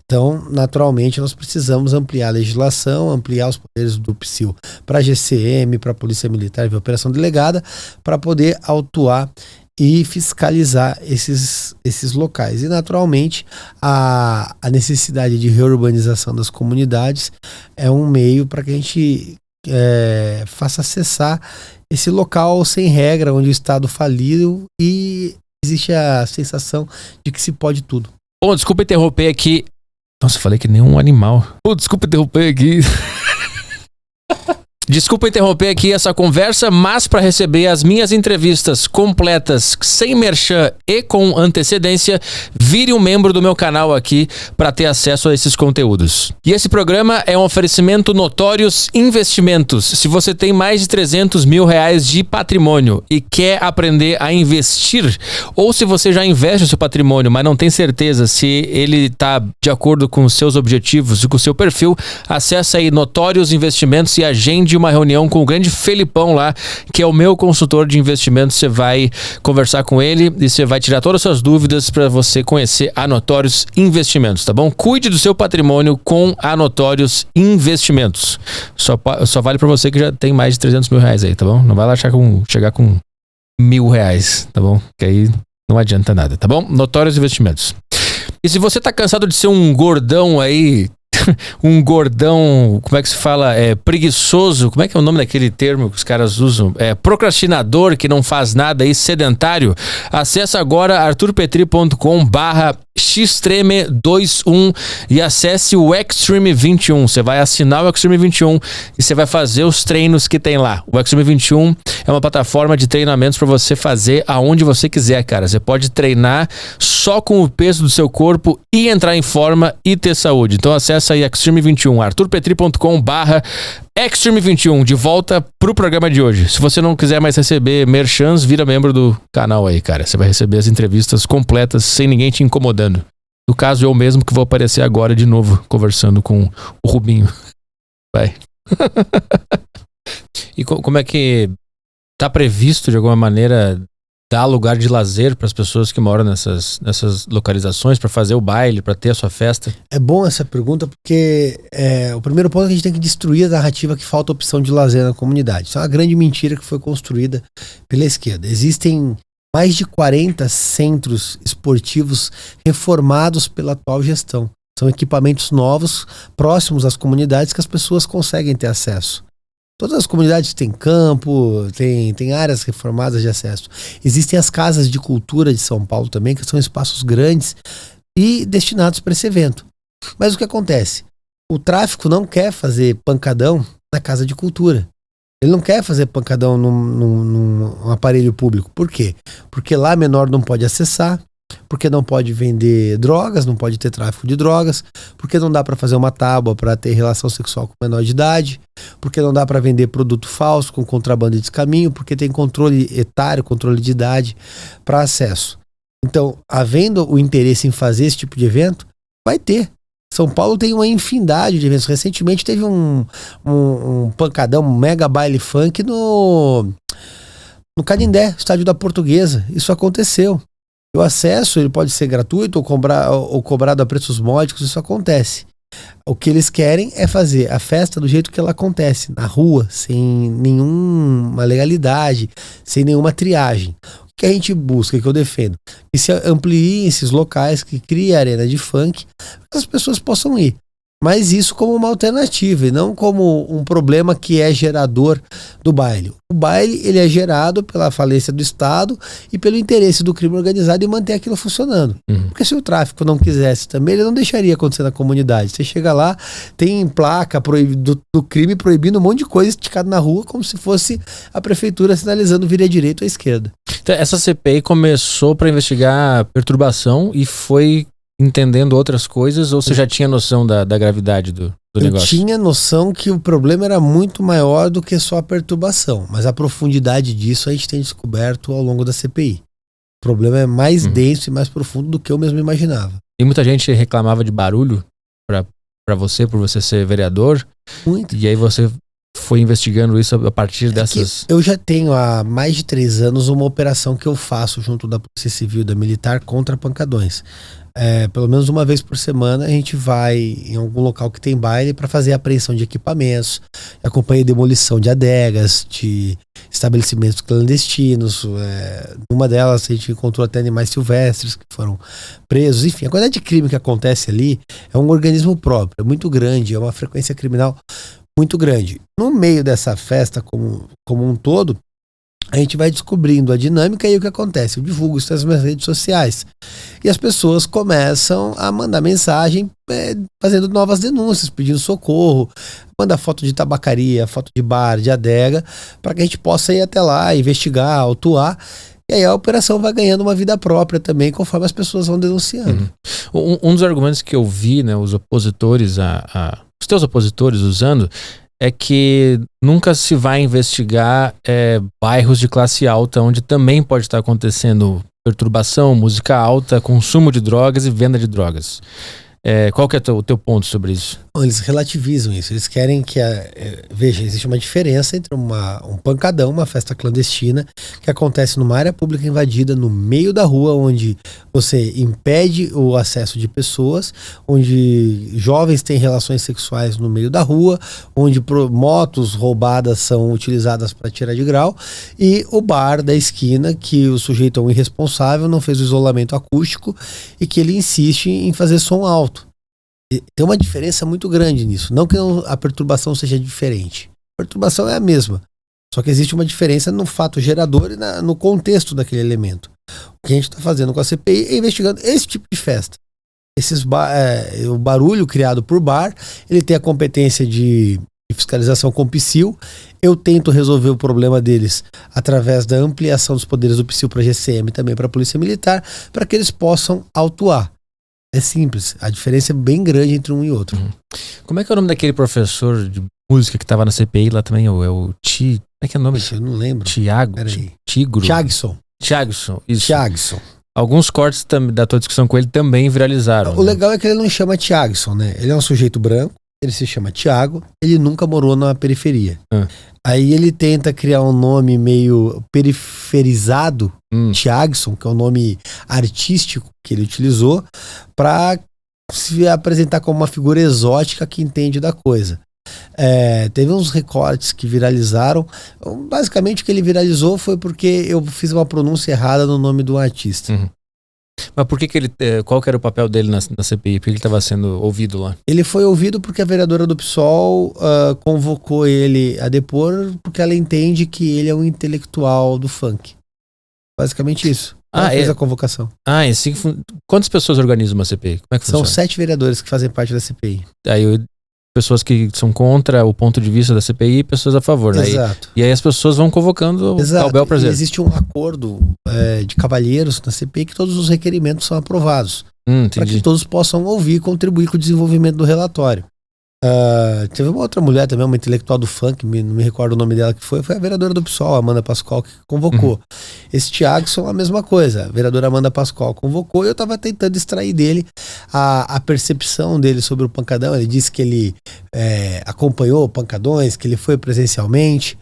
Então, naturalmente, nós precisamos ampliar a legislação, ampliar os poderes do PSIL para a GCM, para a Polícia Militar e Operação Delegada, para poder autuar e fiscalizar esses locais. E, naturalmente, a necessidade de reurbanização das comunidades é um meio para que a gente faça acessar esse local sem regra, onde o Estado faliu e existe a sensação de que se pode tudo. Bom, desculpa interromper aqui. Nossa, eu falei que nem um animal. Desculpa interromper aqui. Desculpa interromper aqui essa conversa, mas para receber as minhas entrevistas completas, sem merchan e com antecedência, vire um membro do meu canal aqui para ter acesso a esses conteúdos. E esse programa é um oferecimento Notórios Investimentos. Se você tem mais de 300 mil reais de patrimônio e quer aprender a investir, ou se você já investe o seu patrimônio, mas não tem certeza se ele está de acordo com os seus objetivos e com o seu perfil, acesse aí Notórios Investimentos e agende uma reunião com o grande Felipão lá, que é o meu consultor de investimentos. Você vai conversar com ele e você vai tirar todas as suas dúvidas para você conhecer a Notórios Investimentos, tá bom? Cuide do seu patrimônio com a Notórios Investimentos. Só vale para você que já tem mais de 300 mil reais aí, tá bom? Não vai lá chegar com 1.000 reais, tá bom? Que aí não adianta nada, tá bom? Notórios Investimentos. E se você tá cansado de ser um gordão aí, um gordão, como é que se fala? Preguiçoso, como é que é o nome daquele termo que os caras usam? Procrastinador, que não faz nada aí, sedentário. Acesse agora arturpetri.com/xtreme21 e acesse o Extreme 21. Você vai assinar o Extreme 21 e você vai fazer os treinos que tem lá. O Extreme 21 é uma plataforma de treinamentos para você fazer aonde você quiser, cara. Você pode treinar só com o peso do seu corpo e entrar em forma e ter saúde. Então acessa aí Extreme 21, arturpetri.com/Extreme 21. De volta pro programa de hoje. Se você não quiser mais receber merchans, vira membro do canal aí, cara. Você vai receber as entrevistas completas sem ninguém te incomodando. No caso, eu mesmo que vou aparecer agora de novo conversando com o Rubinho. Vai. E como é que tá previsto, de alguma maneira, dar lugar de lazer para as pessoas que moram nessas localizações, para fazer o baile, para ter a sua festa? É bom essa pergunta porque o primeiro ponto é que a gente tem que destruir a narrativa que falta opção de lazer na comunidade. Isso é uma grande mentira que foi construída pela esquerda. Existem mais de 40 centros esportivos reformados pela atual gestão. São equipamentos novos, próximos às comunidades, que as pessoas conseguem ter acesso. Todas as comunidades têm campo, tem áreas reformadas de acesso. Existem as casas de cultura de São Paulo também, que são espaços grandes e destinados para esse evento. Mas o que acontece? O tráfico não quer fazer pancadão na casa de cultura. Ele não quer fazer pancadão num aparelho público. Por quê? Porque lá menor não pode acessar, porque não pode vender drogas, não pode ter tráfico de drogas, porque não dá para fazer uma tábua para ter relação sexual com menor de idade, porque não dá para vender produto falso com contrabando e descaminho, porque tem controle etário, controle de idade para acesso. Então, havendo o interesse em fazer esse tipo de evento, vai ter. São Paulo tem uma infinidade de eventos. Recentemente teve um pancadão, um mega baile funk no Canindé, estádio da Portuguesa. Isso aconteceu. O acesso ele pode ser gratuito ou cobrado a preços módicos, isso acontece. O que eles querem é fazer a festa do jeito que ela acontece, na rua, sem nenhuma legalidade, sem nenhuma triagem. O que a gente busca, que eu defendo, que se ampliem esses locais, que crie arena de funk, para que as pessoas possam ir. Mas isso como uma alternativa e não como um problema que é gerador do baile. O baile ele é gerado pela falência do Estado e pelo interesse do crime organizado em manter aquilo funcionando. Porque se o tráfico não quisesse também, ele não deixaria acontecer na comunidade. Você chega lá, tem placa do crime proibindo um monte de coisa esticada na rua, como se fosse a prefeitura sinalizando vire à direita ou à esquerda. Então, essa CPI começou para investigar perturbação e foi entendendo outras coisas, ou você já tinha noção da gravidade do negócio? Eu tinha noção que o problema era muito maior do que só a perturbação, mas a profundidade disso a gente tem descoberto ao longo da CPI. O problema é mais denso e mais profundo do que eu mesmo imaginava. E muita gente reclamava de barulho para você, por você ser vereador. Muito. E aí você foi investigando isso a partir dessas... Eu já tenho há mais de 3 anos uma operação que eu faço junto da Polícia Civil e da Militar contra pancadões. Pelo menos uma vez por semana a gente vai em algum local que tem baile para fazer a apreensão de equipamentos, acompanha a demolição de adegas, de estabelecimentos clandestinos. Numa delas a gente encontrou até animais silvestres que foram presos. Enfim, a quantidade de crime que acontece ali é um organismo próprio, é muito grande, é uma frequência criminal muito grande. No meio dessa festa como um todo, a gente vai descobrindo a dinâmica e o que acontece. Eu divulgo isso nas minhas redes sociais. E as pessoas começam a mandar mensagem fazendo novas denúncias, pedindo socorro, manda foto de tabacaria, foto de bar, de adega, para que a gente possa ir até lá, investigar, autuar. E aí a operação vai ganhando uma vida própria também, conforme as pessoas vão denunciando. Um dos argumentos que eu vi, né, os opositores, os teus opositores usando, é que nunca se vai investigar bairros de classe alta, onde também pode estar acontecendo perturbação, música alta, consumo de drogas e venda de drogas. Qual que é o teu ponto sobre isso? Eles relativizam isso. Eles querem que veja, existe uma diferença entre um pancadão, uma festa clandestina que acontece numa área pública invadida no meio da rua, onde você impede o acesso de pessoas, onde jovens têm relações sexuais no meio da rua, onde motos roubadas são utilizadas para tirar de grau, e o bar da esquina, que o sujeito é um irresponsável, não fez o isolamento acústico e que ele insiste em fazer som alto. Tem uma diferença muito grande nisso. Não que a perturbação seja diferente. A perturbação é a mesma. Só que existe uma diferença no fato gerador e no contexto daquele elemento. O que a gente está fazendo com a CPI é investigando esse tipo de festa. O barulho criado por bar, ele tem a competência de fiscalização com o PSIL. Eu tento resolver o problema deles através da ampliação dos poderes do PSIL para a GCM e também para a Polícia Militar, para que eles possam autuar. É simples, a diferença é bem grande entre um e outro. Como é que é o nome daquele professor de música que estava na CPI lá também? Como é que é o nome? Eu não lembro. Tigro? Thiagson, isso. Thiagson. Alguns cortes da tua discussão com ele também viralizaram. O legal é que ele não chama Thiagson, né? Ele é um sujeito branco, ele se chama Thiago, ele nunca morou na periferia. Aí ele tenta criar um nome meio periferizado, Thiagson, que é o nome artístico que ele utilizou, para se apresentar como uma figura exótica que entende da coisa. Teve uns recortes que viralizaram. Basicamente o que ele viralizou foi porque eu fiz uma pronúncia errada no nome do artista. Mas por que ele, qual que era o papel dele na CPI? Por que ele estava sendo ouvido lá? Ele foi ouvido porque a vereadora do PSOL convocou ele a depor porque ela entende que ele é um intelectual do funk. Basicamente isso. Ela fez a convocação. Quantas pessoas organizam uma CPI? Como é que funciona? São 7 vereadores que fazem parte da CPI. Aí pessoas que são contra o ponto de vista da CPI e pessoas a favor, né? Exato. E aí as pessoas vão convocando ao bel prazer. Existe um acordo de cavalheiros na CPI que todos os requerimentos são aprovados. Para que todos possam ouvir e contribuir com o desenvolvimento do relatório. Teve uma outra mulher também, uma intelectual do funk, não me recordo o nome dela que foi a vereadora do PSOL, Amanda Pascoal, que convocou. Esse Thiagson, a mesma coisa, a vereadora Amanda Pascoal convocou e eu estava tentando extrair dele a percepção dele sobre o pancadão. Ele disse que ele acompanhou pancadões, que ele foi presencialmente,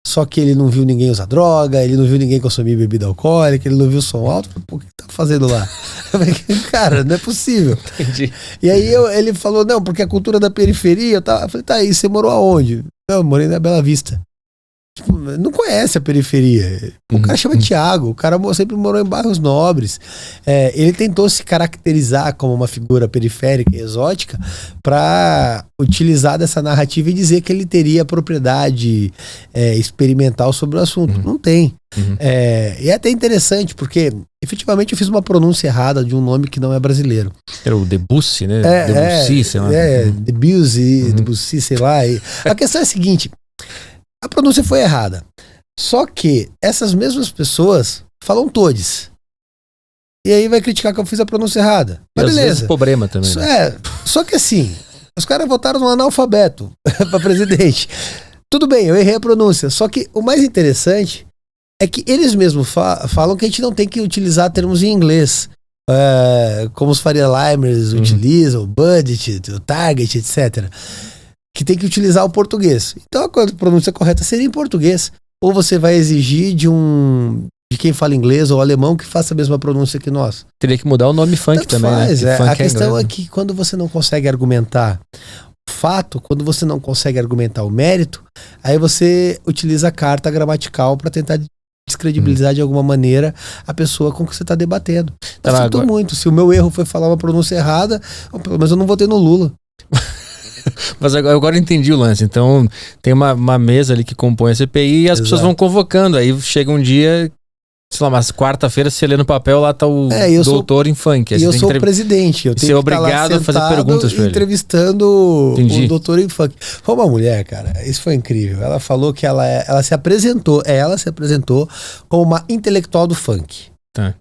só que ele não viu ninguém usar droga, ele não viu ninguém consumir bebida alcoólica, ele não viu som alto. Pô, o que tá fazendo lá? Cara, não é possível. Entendi. E aí ele falou, não, porque a cultura da periferia, eu falei, tá aí, você morou aonde? Não, eu morei na Bela Vista. Tipo, não conhece a periferia. O cara chama Thiago, o cara sempre morou em bairros nobres. Ele tentou se caracterizar como uma figura periférica e exótica para utilizar dessa narrativa e dizer que ele teria propriedade experimental sobre o assunto. Não tem. E é até interessante, porque efetivamente eu fiz uma pronúncia errada de um nome que não é brasileiro. Era o Debussy, né? Debussy, sei lá. Debussy, sei lá. E a questão é a seguinte: a pronúncia foi errada. Só que essas mesmas pessoas falam todes. E aí vai criticar que eu fiz a pronúncia errada. Mas beleza. Às vezes problema também. Né? Só que assim, os caras votaram no analfabeto para presidente. Tudo bem, eu errei a pronúncia. Só que o mais interessante é que eles mesmos falam que a gente não tem que utilizar termos em inglês. Como os Faria Limers utilizam, o budget, o target, etc. Que tem que utilizar o português. Então a pronúncia correta seria em português. Ou você vai exigir de quem fala inglês ou alemão que faça a mesma pronúncia que nós. Teria que mudar o nome funk também, né? A questão é que quando você não consegue argumentar o fato, quando você não consegue argumentar o mérito, aí você utiliza a carta gramatical para tentar descredibilizar de alguma maneira a pessoa com que você está debatendo. Eu sinto muito. Se o meu erro foi falar uma pronúncia errada, pelo menos eu não votei no Lula. Mas agora eu entendi o lance. Então tem uma mesa ali que compõe a CPI e as pessoas vão convocando. Aí chega um dia, sei lá, mas quarta-feira você lê no papel, lá tá o doutor em funk. E eu sou o presidente. Eu tenho que ser obrigado a fazer perguntas pra ele. Entrevistando o doutor em funk. Foi uma mulher, cara, isso foi incrível. Ela falou que ela se apresentou como uma intelectual do funk. Tá.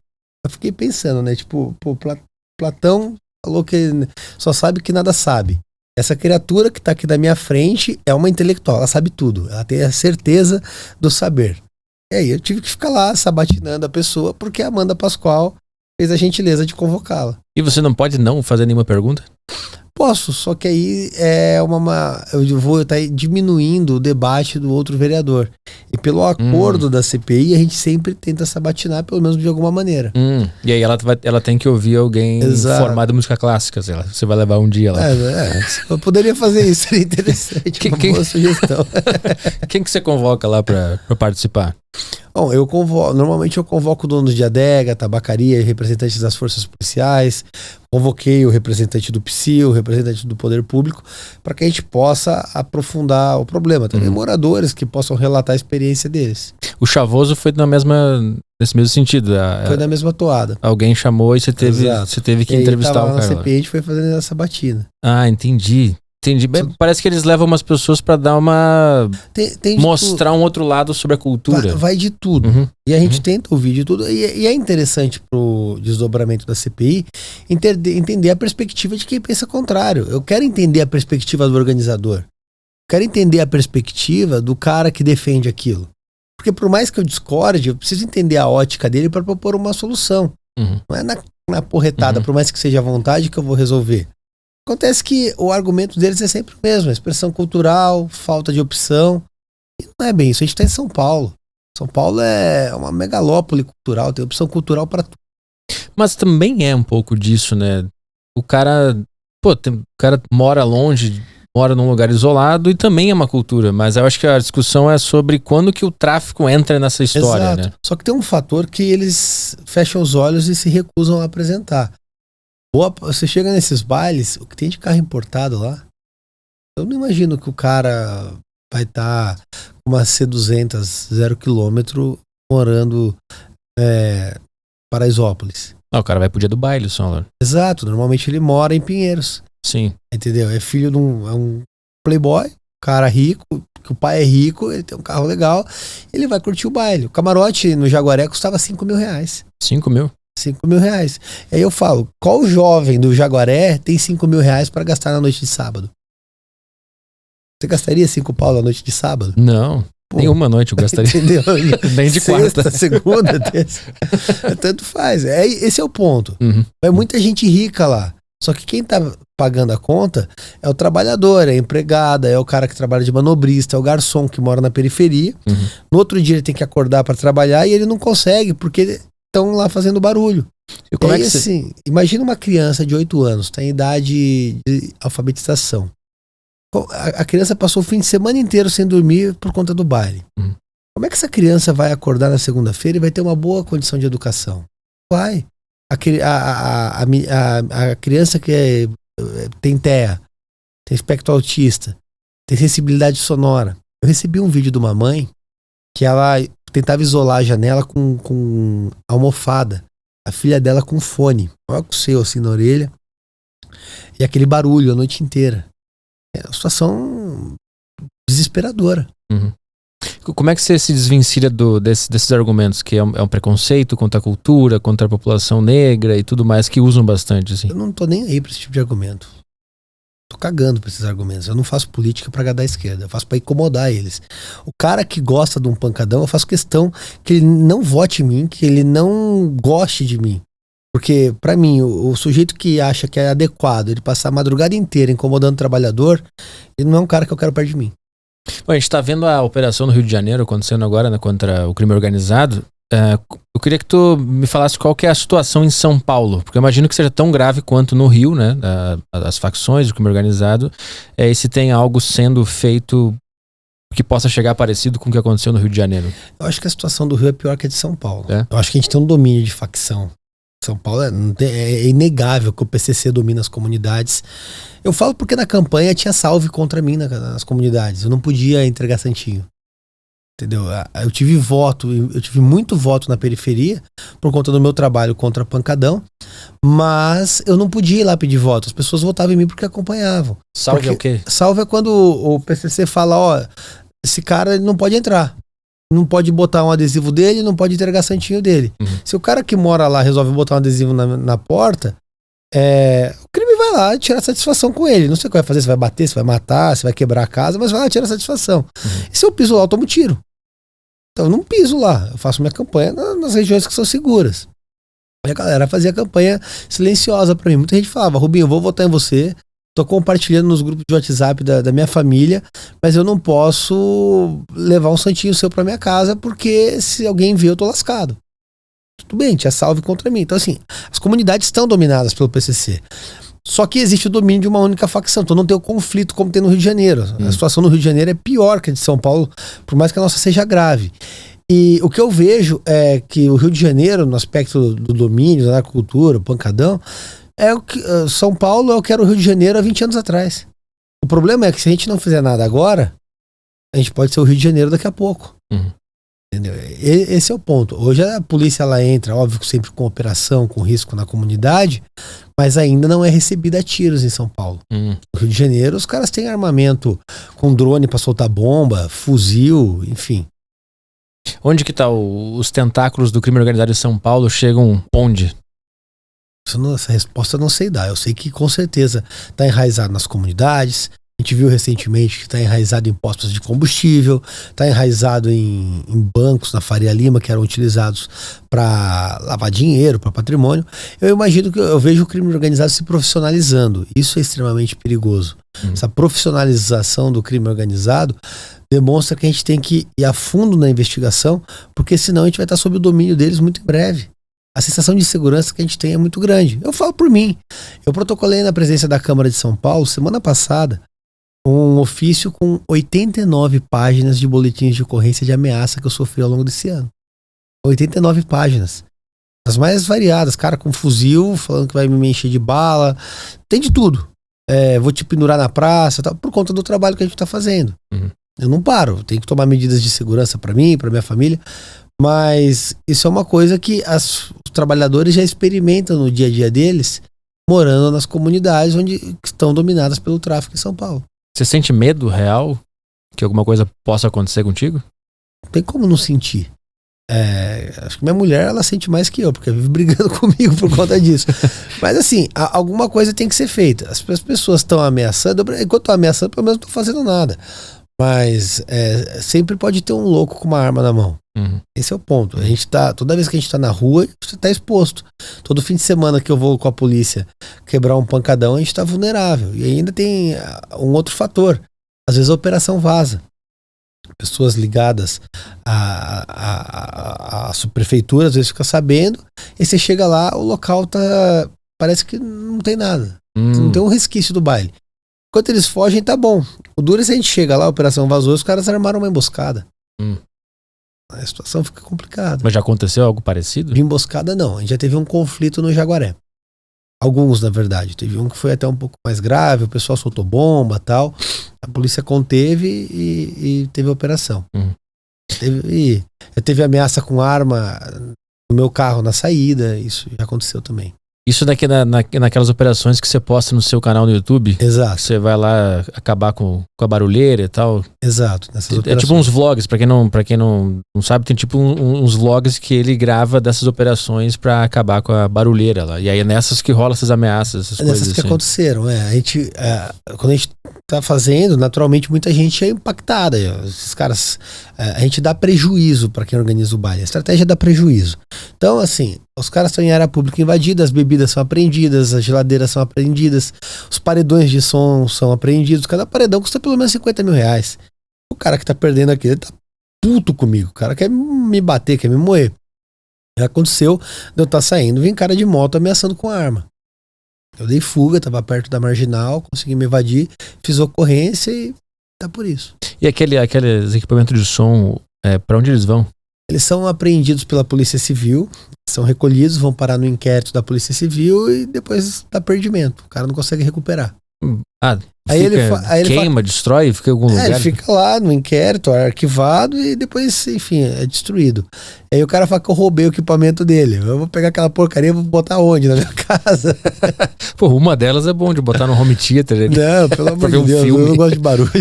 Eu fiquei pensando, né? Tipo, Platão falou que só sabe que nada sabe. Essa criatura que tá aqui da minha frente é uma intelectual, ela sabe tudo, ela tem a certeza do saber. E aí eu tive que ficar lá sabatinando a pessoa porque a Amanda Pascoal fez a gentileza de convocá-la. E você não pode não fazer nenhuma pergunta? Posso, só que aí eu vou estar diminuindo o debate do outro vereador. E pelo acordo da CPI, a gente sempre tenta sabatinar, pelo menos de alguma maneira. E aí ela tem que ouvir alguém formado em música clássica, sei lá. Você vai levar um dia lá. Eu poderia fazer isso, seria interessante. Uma boa sugestão. Quem que você convoca lá para participar? Bom, normalmente eu convoco donos de adega, tabacaria, representantes das forças policiais, convoquei o representante do PSI, o representante do poder público, para que a gente possa aprofundar o problema. Também moradores que possam relatar a experiência deles. O Chavoso foi nesse mesmo sentido. Foi na mesma toada. Alguém chamou e você teve que entrevistar o cara. Na CPI a gente foi fazendo essa batina. Entendi. Parece que eles levam umas pessoas pra dar mostrar um outro lado sobre a cultura. Vai de tudo. E a gente tenta ouvir de tudo. E é interessante pro desdobramento da CPI entender a perspectiva de quem pensa contrário. Eu quero entender a perspectiva do organizador. Eu quero entender a perspectiva do cara que defende aquilo. Porque por mais que eu discorde, eu preciso entender a ótica dele para propor uma solução. Não é na porretada, por mais que seja à vontade, que eu vou resolver. Acontece que o argumento deles é sempre o mesmo, expressão cultural, falta de opção. E não é bem isso, a gente está em São Paulo. São Paulo é uma megalópole cultural, tem opção cultural para tudo. Mas também é um pouco disso, né? O cara, o cara mora longe, mora num lugar isolado e também é uma cultura. Mas eu acho que a discussão é sobre quando que o tráfico entra nessa história, Exato. né? Só que tem um fator que eles fecham os olhos e se recusam a apresentar. Você chega nesses bailes, o que tem de carro importado lá, eu não imagino que o cara vai estar com uma C200 0 km morando Paraisópolis. O cara vai pro dia do baile, só. Exato, normalmente ele mora em Pinheiros. Sim. Entendeu? É filho de um playboy, cara rico, que o pai é rico, ele tem um carro legal, ele vai curtir o baile. O camarote no Jaguaré custava R$5.000. 5 mil? R$5.000. Aí eu falo, qual jovem do Jaguaré tem R$5.000 para gastar na noite de sábado? Você gastaria 5 pau na noite de sábado? Não. Pô, nenhuma noite eu gastaria. Entendeu? Nem de Sexta, quarta. segunda, terça. Tanto faz. Esse é o ponto. Uhum. Vai muita gente rica lá. Só que quem tá pagando a conta é o trabalhador, é a empregada, é o cara que trabalha de manobrista, é o garçom que mora na periferia. Uhum. No outro dia ele tem que acordar para trabalhar e ele não consegue porque estão lá fazendo barulho. E como aí, é que assim, imagina uma criança de 8 anos, tá em idade de alfabetização. A criança passou o fim de semana inteiro sem dormir por conta do baile. Uhum. Como é que essa criança vai acordar na segunda-feira e vai ter uma boa condição de educação? Vai. A criança que tem TEA, tem espectro autista, tem sensibilidade sonora. Eu recebi um vídeo de uma mãe que ela tentava isolar a janela com almofada. A filha dela com fone. Olha o seu assim na orelha. E aquele barulho a noite inteira. É uma situação desesperadora. Uhum. Como é que você se desvencilha desses argumentos, que é um preconceito contra a cultura, contra a população negra e tudo mais, que usam bastante, assim? Eu não tô nem aí pra esse tipo de argumento. Tô cagando pra esses argumentos. Eu não faço política pra agradar a esquerda. Eu faço pra incomodar eles. O cara que gosta de um pancadão, eu faço questão que ele não vote em mim, que ele não goste de mim. Porque, pra mim, o sujeito que acha que é adequado ele passar a madrugada inteira incomodando o trabalhador, ele não é um cara que eu quero perto de mim. Bom, a gente tá vendo a operação no Rio de Janeiro acontecendo agora, né, contra o crime organizado. Eu queria que tu me falasse qual que é a situação em São Paulo, porque eu imagino que seja tão grave quanto no Rio, né, as facções, o crime organizado, e se tem algo sendo feito que possa chegar parecido com o que aconteceu no Rio de Janeiro. Eu acho que a situação do Rio é pior que a de São Paulo. É? Eu acho que a gente tem um domínio de facção. São Paulo é inegável que o PCC domina as comunidades. Eu falo porque na campanha tinha salve contra mim nas comunidades. Eu não podia entregar santinho. Entendeu? Eu tive muito voto na periferia por conta do meu trabalho contra pancadão, mas eu não podia ir lá pedir voto. As pessoas votavam em mim porque acompanhavam. Salve é o quê? Salve é quando o PCC fala, ó, esse cara ele não pode entrar. Não pode botar um adesivo dele, não pode entregar santinho dele. Uhum. Se o cara que mora lá resolve botar um adesivo na porta, o crime vai lá e tirar satisfação com ele. Não sei o que vai fazer, se vai bater, se vai matar, se vai quebrar a casa, mas vai lá e tira satisfação. Uhum. E se eu piso lá, eu tomo tiro. Então eu não piso lá, eu faço minha campanha nas regiões que são seguras. E a galera fazia campanha silenciosa pra mim. Muita gente falava, Rubinho, eu vou votar em você, tô compartilhando nos grupos de WhatsApp da minha família, mas eu não posso levar um santinho seu pra minha casa, porque se alguém ver, eu tô lascado. Tudo bem, tinha salve contra mim. Então, assim, as comunidades estão dominadas pelo PCC. Só que existe o domínio de uma única facção. Então não tem o conflito como tem no Rio de Janeiro. A situação no Rio de Janeiro é pior que a de São Paulo, por mais que a nossa seja grave. E o que eu vejo é que o Rio de Janeiro, no aspecto do domínio, da cultura, pancadão, São Paulo é o que era o Rio de Janeiro há 20 anos atrás. O problema é que se a gente não fizer nada agora, a gente pode ser o Rio de Janeiro daqui a pouco. Uhum. Entendeu? Esse é o ponto. Hoje a polícia ela entra, óbvio, sempre com operação, com risco na comunidade, mas ainda não é recebida a tiros em São Paulo. Uhum. No Rio de Janeiro, os caras têm armamento com drone para soltar bomba, fuzil, enfim. Onde que tá os tentáculos do crime organizado em São Paulo? Chegam onde? Essa resposta eu não sei dar. Eu sei que com certeza está enraizado nas comunidades, A gente viu recentemente que está enraizado em postos de combustível, está enraizado em bancos na Faria Lima que eram utilizados para lavar dinheiro, para patrimônio. Eu vejo o crime organizado se profissionalizando. Isso é extremamente perigoso. Essa profissionalização do crime organizado demonstra que a gente tem que ir a fundo na investigação, porque senão a gente vai estar sob o domínio deles muito em breve. A sensação de segurança que a gente tem é muito grande. Eu falo por mim. Eu protocolei na presidência da Câmara de São Paulo, semana passada, um ofício com 89 páginas de boletins de ocorrência de ameaça que eu sofri ao longo desse ano. 89 páginas. As mais variadas. Cara com fuzil, falando que vai me encher de bala. Tem de tudo. Vou te pendurar na praça, tal, por conta do trabalho que a gente está fazendo. Eu não paro. Tenho que tomar medidas de segurança para mim, para minha família. Mas isso é uma coisa que os trabalhadores já experimentam no dia a dia deles, morando nas comunidades onde estão dominadas pelo tráfico em São Paulo. Você sente medo real que alguma coisa possa acontecer contigo? Não tem como não sentir. Acho que minha mulher, ela sente mais que eu, porque vive brigando comigo por conta disso. Mas assim, alguma coisa tem que ser feita. As pessoas estão ameaçando, enquanto estão ameaçando, pelo menos não estou fazendo nada. Mas sempre pode ter um louco com uma arma na mão. Esse é o ponto. Toda vez que a gente tá na rua, você tá exposto. Todo fim de semana que eu vou com a polícia quebrar um pancadão, a gente tá vulnerável. E ainda tem um outro fator. Às vezes a operação vaza. Pessoas ligadas à subprefeitura, às vezes fica sabendo, e você chega lá, o local parece que não tem nada. Não tem um resquício do baile. Enquanto eles fogem, tá bom. O duro é se a gente chega lá, a operação vazou, os caras armaram uma emboscada. A situação fica complicada. Mas já aconteceu algo parecido? De emboscada, não. A gente já teve um conflito no Jaguaré. Alguns, na verdade. Teve um que foi até um pouco mais grave, o pessoal soltou bomba e tal. A polícia conteve e teve a operação. Teve ameaça com arma no meu carro na saída. Isso já aconteceu também. Isso daqui naquelas operações que você posta no seu canal no YouTube? Exato. Você vai lá acabar com a barulheira e tal? Exato. Nessas operações. Tipo uns vlogs, pra quem não sabe, tem tipo uns vlogs que ele grava dessas operações pra acabar com a barulheira lá. E aí é nessas que rola essas ameaças, essas coisas nessas que assim. aconteceram, quando a gente tá fazendo, naturalmente muita gente é impactada. Esses caras, a gente dá prejuízo pra quem organiza o baile. A estratégia dá prejuízo. Então, assim, os caras estão em área pública invadida, as bebidas são apreendidas, as geladeiras são apreendidas, os paredões de som são apreendidos. Cada paredão custa pelo menos 50 mil reais. O cara que tá perdendo aqui, ele tá puto comigo. O cara quer me bater, quer me moer. Aconteceu de eu estar saindo, vim cara de moto ameaçando com arma. Eu dei fuga, tava perto da marginal, consegui me evadir, fiz ocorrência e tá por isso. E aqueles equipamentos de som, pra onde eles vão? Eles são apreendidos pela Polícia Civil, são recolhidos, vão parar no inquérito da Polícia Civil e depois dá perdimento. O cara não consegue recuperar. Aí ele queima, destrói, fica em algum lugar? Ele fica lá no inquérito, arquivado e depois, enfim, é destruído. Aí o cara fala que eu roubei o equipamento dele. Eu vou pegar aquela porcaria e vou botar onde? Na minha casa. Pô, uma delas é bom de botar no home theater. Não, pelo amor de Deus, eu não gosto de barulho.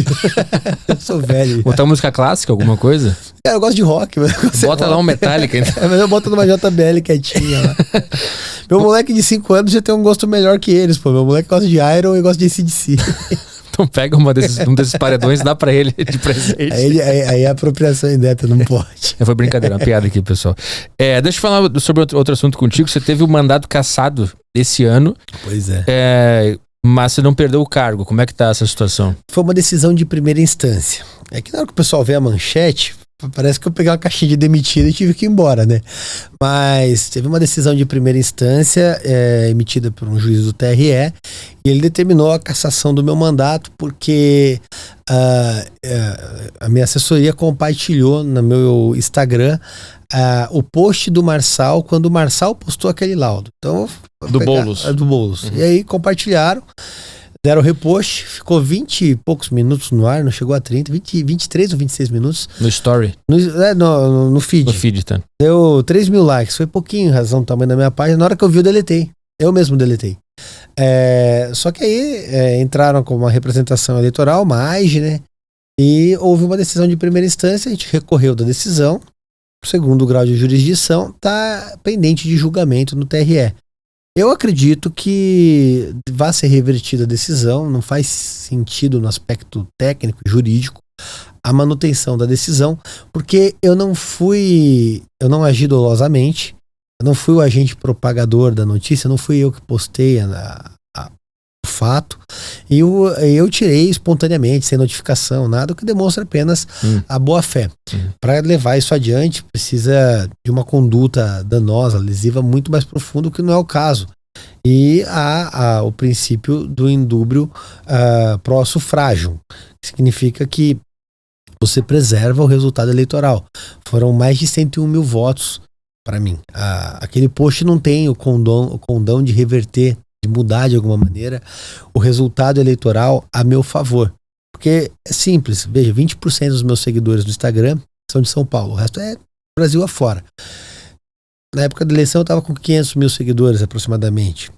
Eu sou velho. Botar música clássica, alguma coisa? Eu gosto de rock. Bota lá um Metallica. Mas eu boto numa JBL quietinha lá. Meu moleque de 5 anos já tem um gosto melhor que eles, pô. Meu moleque gosta de Iron e gosta de AC/DC. Então pega um desses paredões e dá pra ele de presente. Aí é apropriação indébita, não pode. Foi brincadeira, uma piada aqui, pessoal. Deixa eu falar sobre outro assunto contigo. Você teve o mandato cassado esse ano. Pois é. Mas você não perdeu o cargo. Como é que tá essa situação? Foi uma decisão de primeira instância. É que na hora que o pessoal vê a manchete, parece que eu peguei uma caixinha de demitido e tive que ir embora, né? Mas teve uma decisão de primeira instância emitida por um juiz do TRE e ele determinou a cassação do meu mandato porque a minha assessoria compartilhou no meu Instagram o post do Marçal quando o Marçal postou aquele laudo. Então, do Boulos. Do Boulos. Uhum. E aí compartilharam. Deram o repost, ficou 20 e poucos minutos no ar, não chegou a 30, 23 ou 26 minutos. No story? No feed. No feed, tá. Deu 3 mil likes, foi pouquinho, em razão do tamanho da minha página. Na hora que eu vi, eu deletei. Eu mesmo deletei. Só que aí entraram com uma representação eleitoral, uma AIGE, né? E houve uma decisão de primeira instância, a gente recorreu da decisão. O segundo grau de jurisdição está pendente de julgamento no TRE. Eu acredito que vai ser revertida a decisão, não faz sentido no aspecto técnico e jurídico a manutenção da decisão, porque eu não agi dolosamente, eu não fui o agente propagador da notícia, não fui eu que postei o fato, e eu tirei espontaneamente, sem notificação, nada, o que demonstra apenas a boa fé. Para levar isso adiante, precisa de uma conduta danosa, lesiva, muito mais profunda, o que não é o caso. E há o princípio do indúbrio pró sufrágio, que significa que você preserva o resultado eleitoral. Foram mais de 101 mil votos para mim. Aquele post não tem o condão de reverter, de mudar de alguma maneira o resultado eleitoral a meu favor. Porque é simples, veja, 20% dos meus seguidores no Instagram são de São Paulo, o resto é Brasil afora. Na época da eleição eu estava com 500 mil seguidores aproximadamente.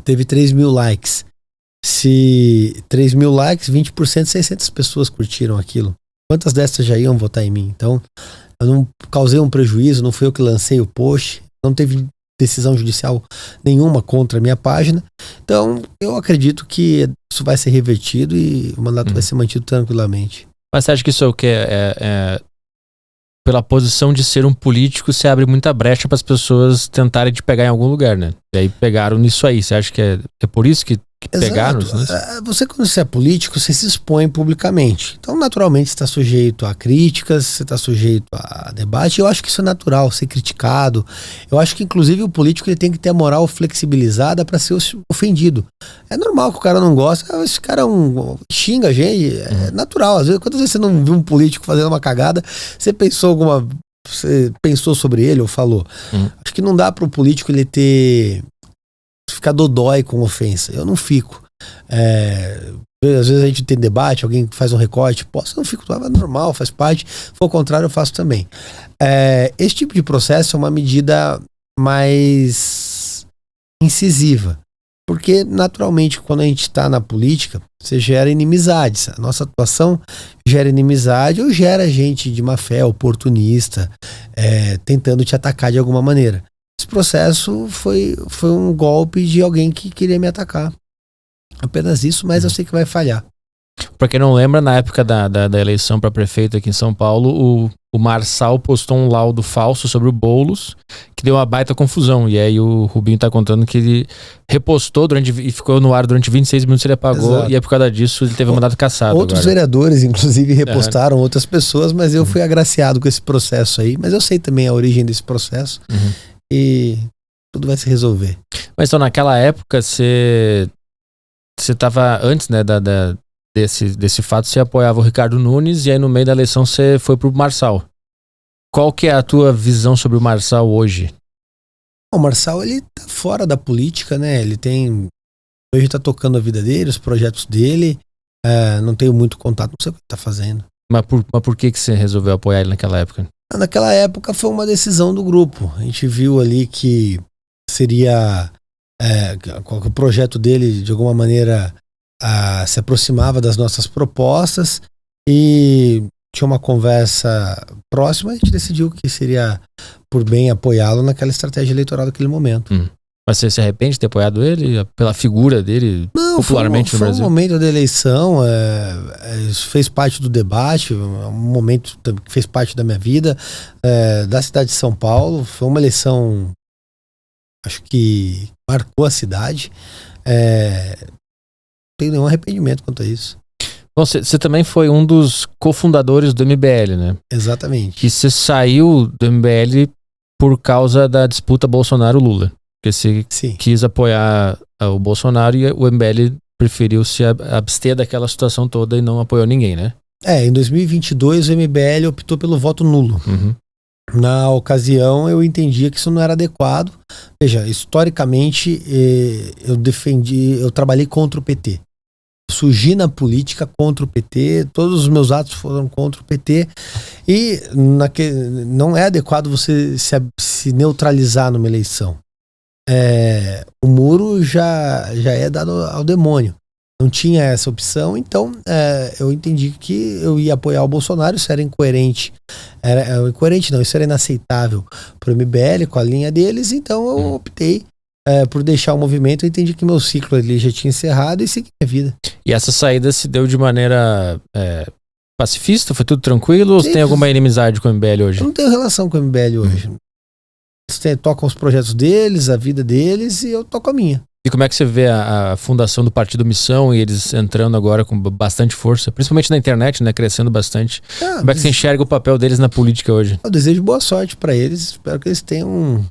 Teve 3 mil likes. Se 3 mil likes, 20%, 600 pessoas curtiram aquilo. Quantas dessas já iam votar em mim? Então, eu não causei um prejuízo, não fui eu que lancei o post, não teve decisão judicial nenhuma contra a minha página. Então, eu acredito que isso vai ser revertido e o mandato vai ser mantido tranquilamente. Mas você acha que isso é o quê? Pela posição de ser um político, você abre muita brecha para as pessoas tentarem te pegar em algum lugar, né? E aí pegaram nisso aí. Você acha que é por isso que pegaram nisso? Você, quando você é político, você se expõe publicamente. Então, naturalmente, você está sujeito a críticas, você está sujeito a debate. Eu acho que isso é natural, ser criticado. Eu acho que, inclusive, o político ele tem que ter a moral flexibilizada para ser ofendido. É normal que o cara não gosta. Esse cara xinga a gente. É natural. Às vezes, quantas vezes você não viu um político fazendo uma cagada, você pensou sobre ele ou falou? Acho que não dá para o político ele ficar dodói com ofensa. Eu não fico. Às vezes a gente tem debate, alguém faz um recorte, eu não fico, é normal, faz parte. Se for o contrário, eu faço também. Esse tipo de processo é uma medida mais incisiva. Porque, naturalmente, quando a gente está na política, você gera inimizades. A nossa atuação gera inimizade ou gera gente de má fé, oportunista, tentando te atacar de alguma maneira. Esse processo foi um golpe de alguém que queria me atacar. Apenas isso, mas eu sei que vai falhar. Pra quem não lembra, na época da eleição para prefeito aqui em São Paulo, o Marçal postou um laudo falso sobre o Boulos, que deu uma baita confusão. E aí o Rubinho tá contando que ele repostou e ficou no ar durante 26 minutos, ele apagou. Exato. E é por causa disso ele teve um mandato cassado. Outros vereadores, inclusive, repostaram outras pessoas, mas eu fui agraciado com esse processo aí. Mas eu sei também a origem desse processo. E tudo vai se resolver. Mas então, naquela época, você tava antes, né, desse fato, você apoiava o Ricardo Nunes e aí no meio da eleição você foi pro Marçal. Qual que é a tua visão sobre o Marçal hoje? O Marçal, ele tá fora da política, né? Hoje tá tocando a vida dele, os projetos dele. Não tenho muito contato, não sei o que ele tá fazendo. Mas por que você resolveu apoiar ele naquela época? Naquela época foi uma decisão do grupo. A gente viu ali que seria que o projeto dele de alguma maneira se aproximava das nossas propostas e tinha uma conversa próxima. A gente decidiu que seria por bem apoiá-lo naquela estratégia eleitoral daquele momento. Mas você se arrepende de ter apoiado ele pela figura dele? Não, popularmente no Brasil? Foi um momento da eleição, fez parte do debate, um momento que fez parte da minha vida, da cidade de São Paulo. Foi uma eleição, acho que marcou a cidade. Não tenho nenhum arrependimento quanto a isso. Bom, você também foi um dos cofundadores do MBL, né? Exatamente. E você saiu do MBL por causa da disputa Bolsonaro-Lula. Porque você quis apoiar o Bolsonaro e o MBL preferiu se abster daquela situação toda e não apoiou ninguém, né? Em 2022 o MBL optou pelo voto nulo. Na ocasião eu entendia que isso não era adequado. Veja, historicamente eu trabalhei contra o PT. Surgi na política contra o PT, todos os meus atos foram contra o PT e não é adequado você se neutralizar numa eleição. O muro já é dado ao demônio. Não tinha essa opção, então eu entendi que eu ia apoiar o Bolsonaro. Isso era incoerente. Incoerente não, isso era inaceitável para o MBL, com a linha deles, então eu optei por deixar o movimento, eu entendi que meu ciclo ali já tinha encerrado e segui minha vida. E essa saída se deu de maneira pacifista? Foi tudo tranquilo? Ou você tem alguma inimizade com o MBL hoje? Eu não tenho relação com o MBL hoje. Eles tocam os projetos deles, a vida deles, e eu toco a minha. E como é que você vê a fundação do Partido Missão e eles entrando agora com bastante força, principalmente na internet, né, crescendo bastante? Como é que você enxerga o papel deles na política hoje? Eu desejo boa sorte para eles, espero que eles tenham um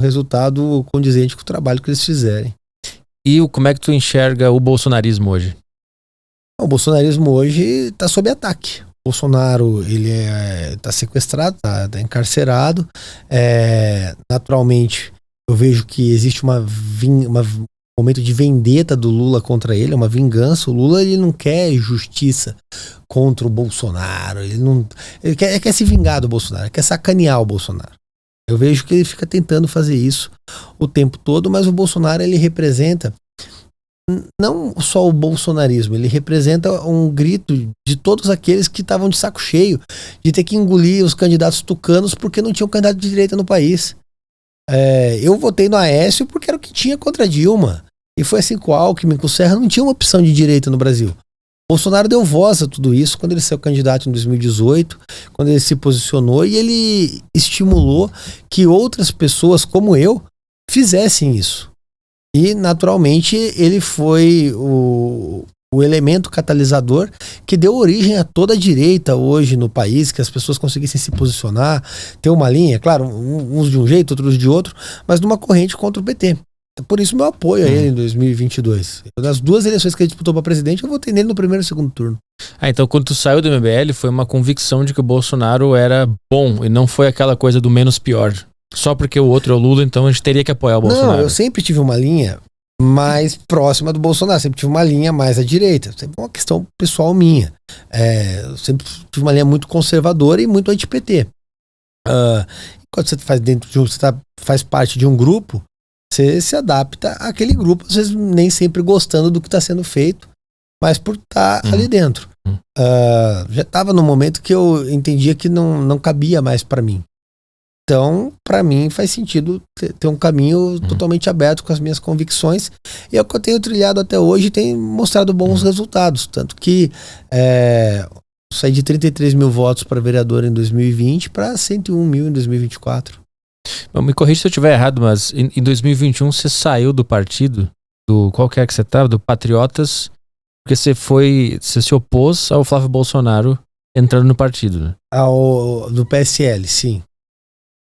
resultado condizente com o trabalho que eles fizerem. E como é que tu enxerga o bolsonarismo hoje? O bolsonarismo hoje está sob ataque. O Bolsonaro, ele está sequestrado, está encarcerado. Naturalmente, eu vejo que existe um momento de vendetta do Lula contra ele, uma vingança. O Lula, ele não quer justiça contra o Bolsonaro. Ele quer se vingar do Bolsonaro, ele quer sacanear o Bolsonaro. Eu vejo que ele fica tentando fazer isso o tempo todo, mas o Bolsonaro, ele representa não só o bolsonarismo, ele representa um grito de todos aqueles que estavam de saco cheio de ter que engolir os candidatos tucanos porque não tinha um candidato de direita no país. Eu votei no Aécio porque era o que tinha contra a Dilma. E foi assim com o Alckmin, com o Serra, não tinha uma opção de direita no Brasil. Bolsonaro deu voz a tudo isso quando ele saiu candidato em 2018, quando ele se posicionou e ele estimulou que outras pessoas como eu fizessem isso. E, naturalmente, ele foi o elemento catalisador que deu origem a toda a direita hoje no país, que as pessoas conseguissem se posicionar, ter uma linha, claro, uns de um jeito, outros de outro, mas numa corrente contra o PT. Por isso meu apoio a ele em 2022. Nas 2 eleições que ele disputou para presidente, eu votei nele no primeiro e segundo turno. Então quando tu saiu do MBL, foi uma convicção de que o Bolsonaro era bom e não foi aquela coisa do menos pior. Só porque o outro é o Lula, então a gente teria que apoiar o Bolsonaro. Não, eu sempre tive uma linha mais próxima do Bolsonaro, sempre tive uma linha mais à direita, sempre uma questão pessoal minha. Eu sempre tive uma linha muito conservadora e muito anti-PT. Quando você faz faz parte de um grupo, você se adapta àquele grupo, às vezes nem sempre gostando do que está sendo feito, mas por estar ali dentro. Já estava no momento que eu entendia que não cabia mais para mim. Então, para mim, faz sentido ter um caminho totalmente aberto com as minhas convicções. E é o que eu tenho trilhado até hoje e tem mostrado bons resultados. Tanto que saí de 33 mil votos para vereador em 2020 para 101 mil em 2024. Me corrija se eu estiver errado, mas em 2021 você saiu do partido, qual que é que você estava? Do Patriotas, porque você se opôs ao Flávio Bolsonaro entrando no partido, né? Do PSL, sim.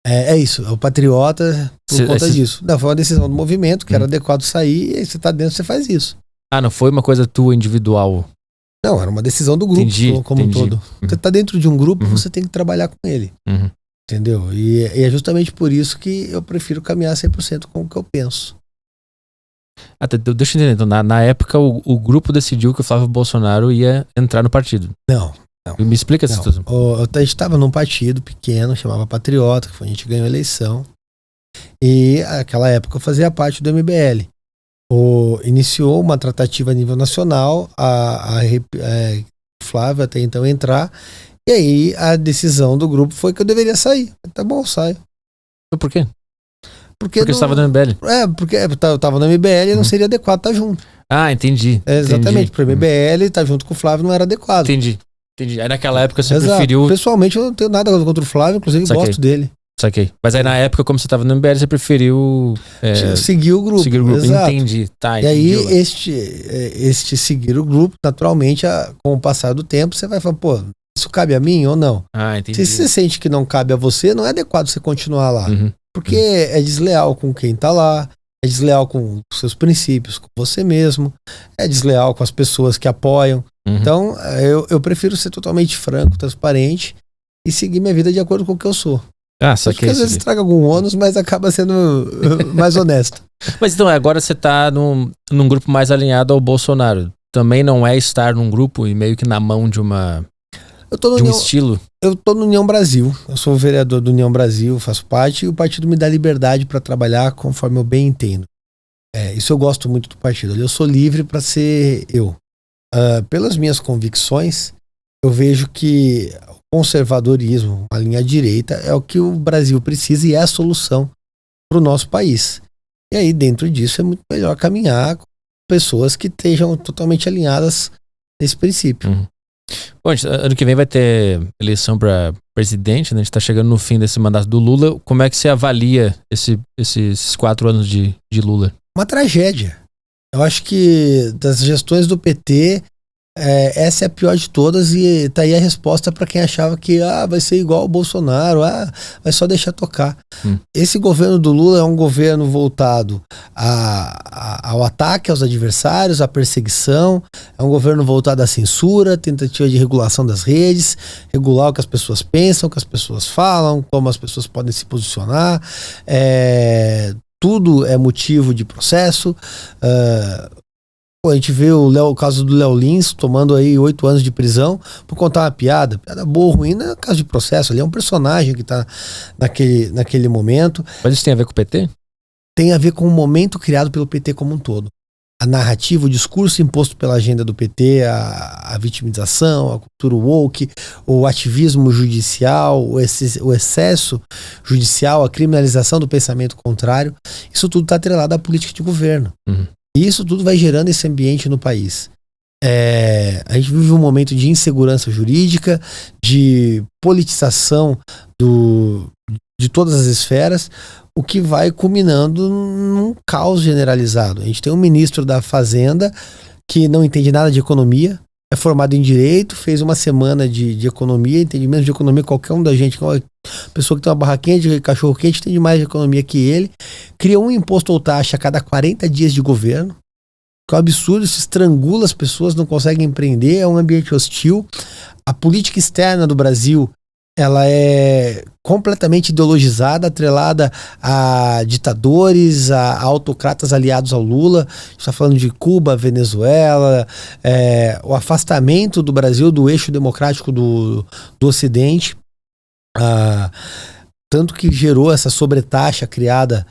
É isso, é o Patriota por conta disso. Não, foi uma decisão do movimento que era adequado sair, e aí você tá dentro, você faz isso. Não foi uma coisa tua individual? Não, era uma decisão do grupo como um todo. Você tá dentro de um grupo, você tem que trabalhar com ele. Entendeu? E é justamente por isso que eu prefiro caminhar 100% com o que eu penso. Deixa eu entender, então, na época o grupo decidiu que o Flávio Bolsonaro ia entrar no partido. Não. Me explica essa situação. A gente estava num partido pequeno, chamava Patriota, que a gente ganhou a eleição. E naquela época eu fazia parte do MBL. Iniciou uma tratativa a nível nacional, a Flávio até então entrar. E aí a decisão do grupo foi que eu deveria sair. Tá bom, eu saio. Por quê? Porque você estava no MBL. Porque eu estava no MBL e não seria adequado estar junto. Entendi. Exatamente, para o MBL estar junto com o Flávio não era adequado. Entendi. Aí naquela época você preferiu... Pessoalmente eu não tenho nada contra o Flávio, inclusive gosto dele. Saquei. Mas aí na época, como você estava no MBL, você preferiu... seguir o grupo. Exato. Entendi. E aí este seguir o grupo, naturalmente, com o passar do tempo, você vai falar, isso cabe a mim ou não? Entendi. Se você sente que não cabe a você, não é adequado você continuar lá. Porque é desleal com quem tá lá, é desleal com os seus princípios, com você mesmo, é desleal com as pessoas que apoiam. Então, eu prefiro ser totalmente franco, transparente e seguir minha vida de acordo com o que eu sou. Acho que às vezes traga algum ônus, mas acaba sendo mais honesto. Mas então, agora você tá num grupo mais alinhado ao Bolsonaro. Também não é estar num grupo e meio que na mão de um estilo? Eu tô no União Brasil. Eu sou o vereador do União Brasil, faço parte, e o partido me dá liberdade para trabalhar conforme eu bem entendo. Isso eu gosto muito do partido. Eu sou livre para ser eu. Pelas minhas convicções, eu vejo que o conservadorismo, a linha direita, é o que o Brasil precisa e é a solução para o nosso país. E aí, dentro disso, é muito melhor caminhar com pessoas que estejam totalmente alinhadas nesse princípio. Bom, ano que vem vai ter eleição para presidente, né? A gente está chegando no fim desse mandato do Lula. Como é que você avalia esses 4 anos de Lula? Uma tragédia. Eu acho que das gestões do PT, essa é a pior de todas, e tá aí a resposta para quem achava que vai ser igual ao Bolsonaro, vai só deixar tocar. Esse governo do Lula é um governo voltado ao ataque aos adversários, à perseguição, é um governo voltado à censura, tentativa de regulação das redes, regular o que as pessoas pensam, o que as pessoas falam, como as pessoas podem se posicionar, tudo é motivo de processo. A gente vê o caso do Léo Lins tomando aí 8 anos de prisão por contar uma piada boa ou ruim, não é caso de processo, ele é um personagem que tá naquele momento. Mas isso tem a ver com o PT? Tem a ver com o momento criado pelo PT como um todo. A narrativa, o discurso imposto pela agenda do PT, a vitimização, a cultura woke, o ativismo judicial, o excesso judicial, a criminalização do pensamento contrário, isso tudo está atrelado à política de governo. E isso tudo vai gerando esse ambiente no país. A gente vive um momento de insegurança jurídica, de politização de todas as esferas, o que vai culminando num caos generalizado. A gente tem um ministro da Fazenda que não entende nada de economia, é formado em Direito, fez uma semana de economia, entende menos de economia qualquer um da gente, uma pessoa que tem uma barraquinha de cachorro-quente entende mais de economia que ele, criou um imposto ou taxa a cada 40 dias de governo, que é um absurdo, isso estrangula as pessoas, não conseguem empreender, é um ambiente hostil. A política externa do Brasil, ela é completamente ideologizada, atrelada a ditadores, a autocratas aliados ao Lula. A gente está falando de Cuba, Venezuela, o afastamento do Brasil do eixo democrático do Ocidente, tanto que gerou essa sobretaxa criada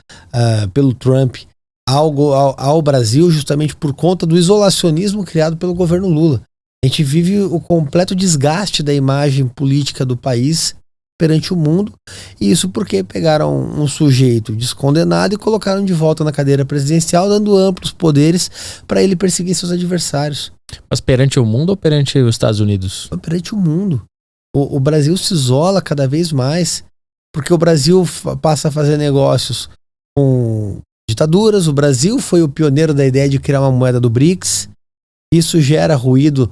pelo Trump ao Brasil, justamente por conta do isolacionismo criado pelo governo Lula. A gente vive o completo desgaste da imagem política do país perante o mundo, e isso porque pegaram um sujeito descondenado e colocaram de volta na cadeira presidencial, dando amplos poderes para ele perseguir seus adversários. Mas perante o mundo ou perante os Estados Unidos? Perante o mundo. O Brasil se isola cada vez mais, porque o Brasil passa a fazer negócios com ditaduras. O Brasil foi o pioneiro da ideia de criar uma moeda do BRICS. Isso gera ruído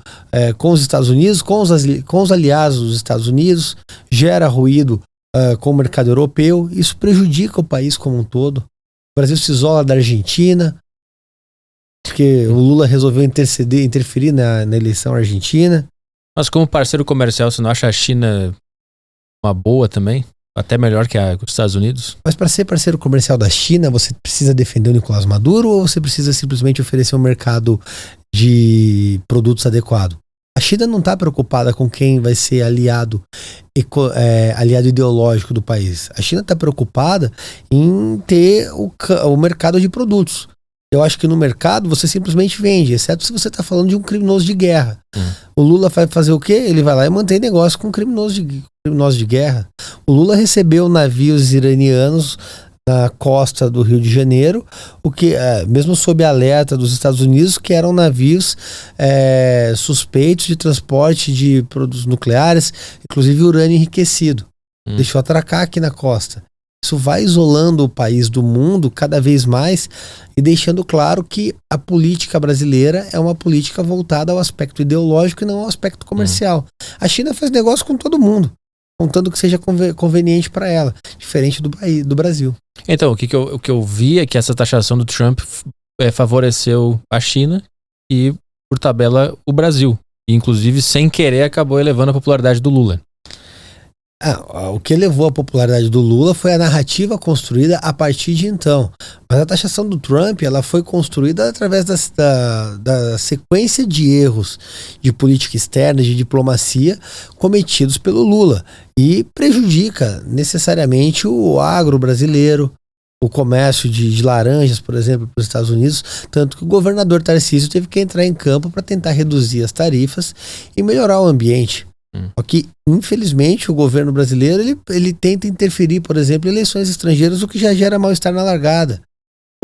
com os Estados Unidos, com os aliados dos Estados Unidos, gera ruído com o mercado europeu. Isso prejudica o país como um todo. O Brasil se isola da Argentina, porque o Lula resolveu interferir na eleição argentina. Mas como parceiro comercial, você não acha a China uma boa também? Até melhor que os Estados Unidos? Mas para ser parceiro comercial da China, você precisa defender o Nicolás Maduro ou você precisa simplesmente oferecer um mercado de produtos adequado? A China não está preocupada com quem vai ser aliado ideológico do país. A China está preocupada em ter o mercado de produtos. Eu acho que no mercado você simplesmente vende, exceto se você está falando de um criminoso de guerra. O Lula vai fazer o quê? Ele vai lá e mantém negócio com criminosos de guerra. O Lula recebeu navios iranianos na costa do Rio de Janeiro, o que, mesmo sob alerta dos Estados Unidos, que eram navios suspeitos de transporte de produtos nucleares, inclusive urânio enriquecido. Deixou atracar aqui na costa. Isso vai isolando o país do mundo cada vez mais e deixando claro que a política brasileira é uma política voltada ao aspecto ideológico e não ao aspecto comercial. A China faz negócio com todo mundo, contando que seja conveniente para ela, diferente do Brasil. Então, o que eu vi é que essa taxação do Trump favoreceu a China e, por tabela, o Brasil. E, inclusive, sem querer, acabou elevando a popularidade do Lula. O que elevou a popularidade do Lula foi a narrativa construída a partir de então. Mas a taxação do Trump, ela foi construída através da sequência de erros de política externa, de diplomacia, cometidos pelo Lula. E prejudica necessariamente o agro brasileiro, o comércio de laranjas, por exemplo, para os Estados Unidos, tanto que o governador Tarcísio teve que entrar em campo para tentar reduzir as tarifas e melhorar o ambiente. Porque, infelizmente, o governo brasileiro ele tenta interferir, por exemplo, em eleições estrangeiras, o que já gera mal-estar na largada.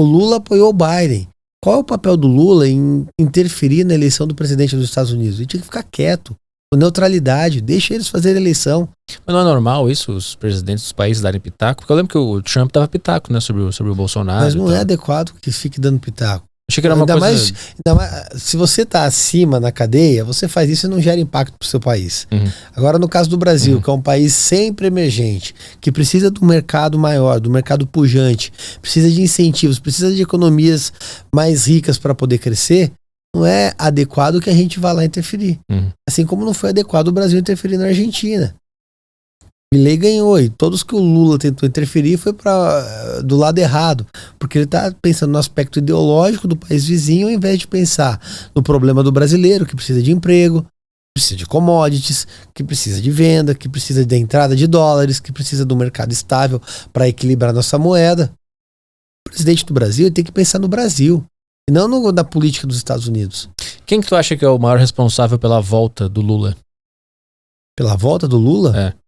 O Lula apoiou o Biden. Qual é o papel do Lula em interferir na eleição do presidente dos Estados Unidos? Ele tinha que ficar quieto, com neutralidade, deixa eles fazerem a eleição. Mas não é normal isso, os presidentes dos países darem pitaco? Porque eu lembro que o Trump dava pitaco, né, sobre o Bolsonaro. Mas não é adequado que fique dando pitaco. Achei que era uma ainda coisa... mais, se você está acima na cadeia, você faz isso e não gera impacto para o seu país. Agora, no caso do Brasil, que é um país sempre emergente, que precisa do mercado maior, do mercado pujante, precisa de incentivos, precisa de economias mais ricas para poder crescer, não é adequado que a gente vá lá interferir. Assim como não foi adequado o Brasil interferir na Argentina. Milei ganhou, e todos que o Lula tentou interferir foi do lado errado, porque ele está pensando no aspecto ideológico do país vizinho, ao invés de pensar no problema do brasileiro, que precisa de emprego, que precisa de commodities, que precisa de venda, que precisa da entrada de dólares, que precisa de um mercado estável para equilibrar nossa moeda. O presidente do Brasil tem que pensar no Brasil, e não na política dos Estados Unidos. Quem que tu acha que é o maior responsável pela volta do Lula? Pela volta do Lula? É.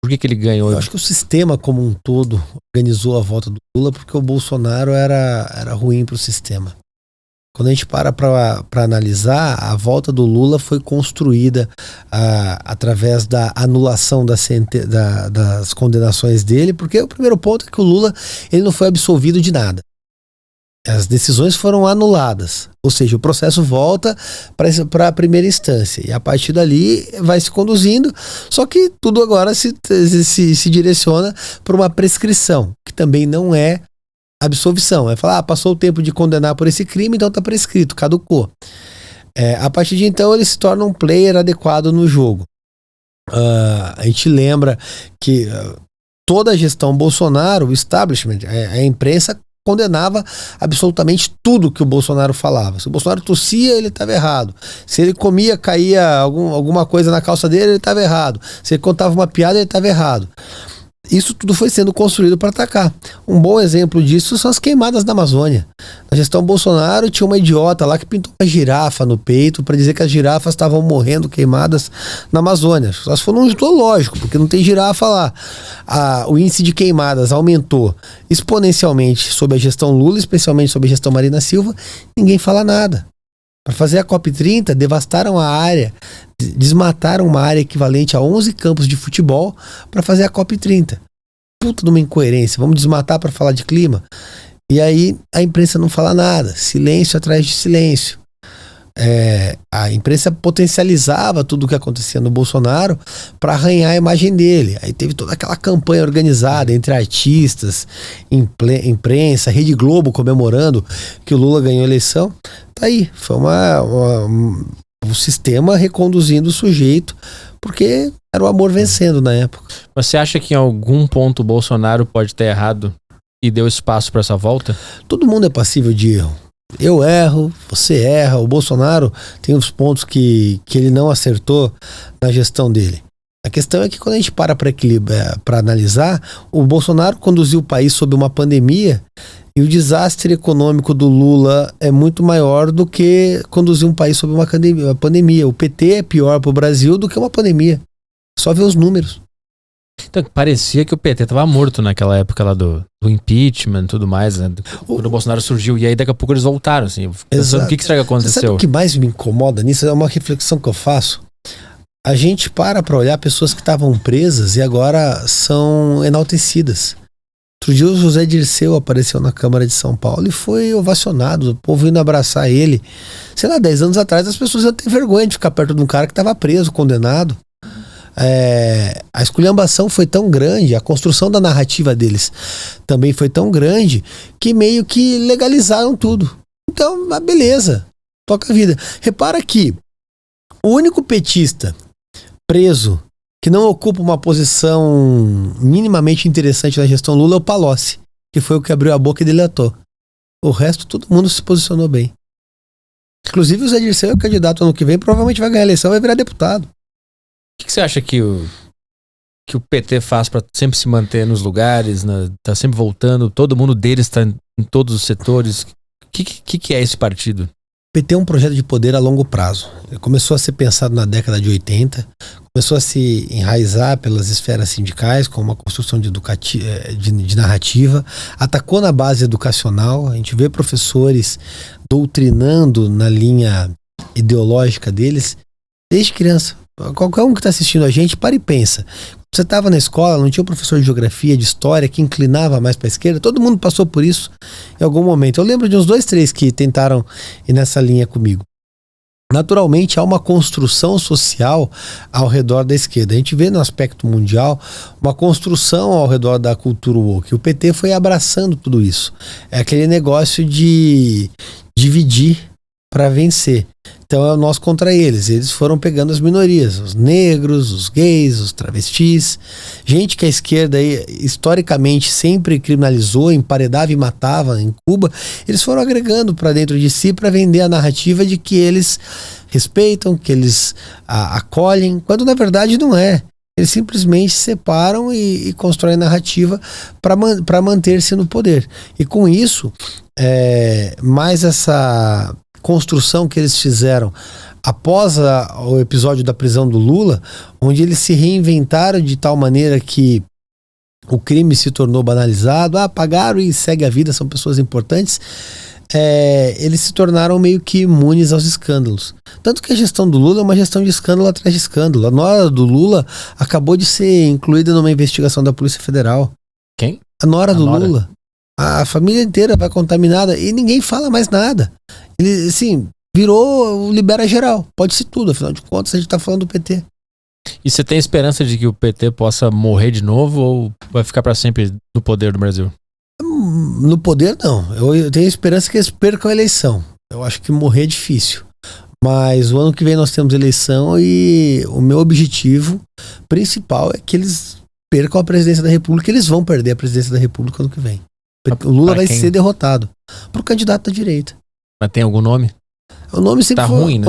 Por que ele ganhou? Eu acho que o sistema como um todo organizou a volta do Lula porque o Bolsonaro era ruim para o sistema. Quando a gente para analisar, a volta do Lula foi construída através da anulação das condenações dele, porque o primeiro ponto é que o Lula ele não foi absolvido de nada. As decisões foram anuladas, ou seja, o processo volta para a primeira instância e a partir dali vai se conduzindo, só que tudo agora se direciona para uma prescrição, que também não é absolvição, é falar, passou o tempo de condenar por esse crime, então está prescrito, caducou. A partir de então ele se torna um player adequado no jogo. A gente lembra que toda a gestão Bolsonaro, o establishment, a imprensa condenava absolutamente tudo que o Bolsonaro falava. Se o Bolsonaro tossia, ele estava errado. Se ele comia, caía alguma coisa na calça dele, ele estava errado. Se ele contava uma piada, ele estava errado. Isso tudo foi sendo construído para atacar. Um bom exemplo disso são as queimadas da Amazônia. Na gestão Bolsonaro tinha uma idiota lá que pintou uma girafa no peito para dizer que as girafas estavam morrendo queimadas na Amazônia. Só se for num zoológico, porque não tem girafa lá. O índice de queimadas aumentou exponencialmente sob a gestão Lula, especialmente sob a gestão Marina Silva. Ninguém fala nada. Para fazer a COP30, devastaram a área, desmataram uma área equivalente a 11 campos de futebol para fazer a COP30. Puta de uma incoerência, vamos desmatar para falar de clima? E aí a imprensa não fala nada, silêncio atrás de silêncio. A imprensa potencializava tudo o que acontecia no Bolsonaro para arranhar a imagem dele. Aí teve toda aquela campanha organizada entre artistas, imprensa, Rede Globo comemorando que o Lula ganhou a eleição. Tá aí, foi um sistema reconduzindo o sujeito, porque era o amor vencendo na época. Você acha que em algum ponto o Bolsonaro pode ter errado e deu espaço para essa volta? Todo mundo é passível de erro. Eu erro, você erra, o Bolsonaro tem os pontos que ele não acertou na gestão dele. A questão é que quando a gente para analisar, o Bolsonaro conduziu o país sob uma pandemia e o desastre econômico do Lula é muito maior do que conduzir um país sob uma pandemia. O PT é pior para o Brasil do que uma pandemia. Só ver os números. Então, parecia que o PT estava morto naquela época lá do impeachment e tudo mais, né? Quando o Bolsonaro surgiu. E aí daqui a pouco eles voltaram, assim. Pensando o que será que aconteceu? Você sabe o que mais me incomoda nisso? É uma reflexão que eu faço. A gente para olhar pessoas que estavam presas e agora são enaltecidas. Outro dia o José Dirceu apareceu na Câmara de São Paulo e foi ovacionado, o povo indo abraçar ele. Sei lá, 10 anos atrás as pessoas iam ter vergonha de ficar perto de um cara que estava preso, condenado. A esculhambação foi tão grande, a construção da narrativa deles também foi tão grande, que meio que legalizaram tudo. Então, beleza, toca a vida. Repara que o único petista preso que não ocupa uma posição minimamente interessante na gestão Lula é o Palocci, que foi o que abriu a boca e delatou. O resto, todo mundo se posicionou bem. Inclusive o Zé Dirceu é o candidato ano que vem, provavelmente vai ganhar a eleição e vai virar deputado. O que você acha que o PT faz para sempre se manter nos lugares, tá sempre voltando, todo mundo deles está em todos os setores? O que é esse partido? O PT é um projeto de poder a longo prazo. Ele começou a ser pensado na década de 80, começou a se enraizar pelas esferas sindicais, com uma construção de narrativa, atacou na base educacional. A gente vê professores doutrinando na linha ideológica deles desde criança. Qualquer um que está assistindo a gente, para e pensa. Você estava na escola, não tinha um professor de geografia, de história, que inclinava mais para a esquerda? Todo mundo passou por isso em algum momento. Eu lembro de uns 2, 3 que tentaram ir nessa linha comigo. Naturalmente, há uma construção social ao redor da esquerda. A gente vê no aspecto mundial uma construção ao redor da cultura woke. O PT foi abraçando tudo isso. É aquele negócio de dividir para vencer. Então é o nós contra eles. Eles foram pegando as minorias, os negros, os gays, os travestis, gente que a esquerda aí, historicamente sempre criminalizou, emparedava e matava em Cuba. Eles foram agregando para dentro de si para vender a narrativa de que eles respeitam, que eles acolhem, quando na verdade não é. Eles simplesmente separam e constroem narrativa para manter-se no poder. E com isso, mais essa construção que eles fizeram após o episódio da prisão do Lula, onde eles se reinventaram de tal maneira que o crime se tornou banalizado, pagaram e segue a vida, são pessoas importantes, eles se tornaram meio que imunes aos escândalos. Tanto que a gestão do Lula é uma gestão de escândalo atrás de escândalo. A nora do Lula acabou de ser incluída numa investigação da Polícia Federal. Quem? A nora do Lula. A família inteira vai contaminada e ninguém fala mais nada. Ele, assim, virou libera geral. Pode ser tudo, afinal de contas a gente tá falando do PT. E você tem esperança de que o PT possa morrer de novo ou vai ficar para sempre no poder do Brasil? No poder, não. Eu tenho esperança que eles percam a eleição. Eu acho que morrer é difícil. Mas o ano que vem nós temos eleição e o meu objetivo principal é que eles percam a presidência da República. Eles vão perder a presidência da República ano que vem. O Lula vai ser derrotado por candidato da direita. Mas tem algum nome? O nome sempre foi ruim, né?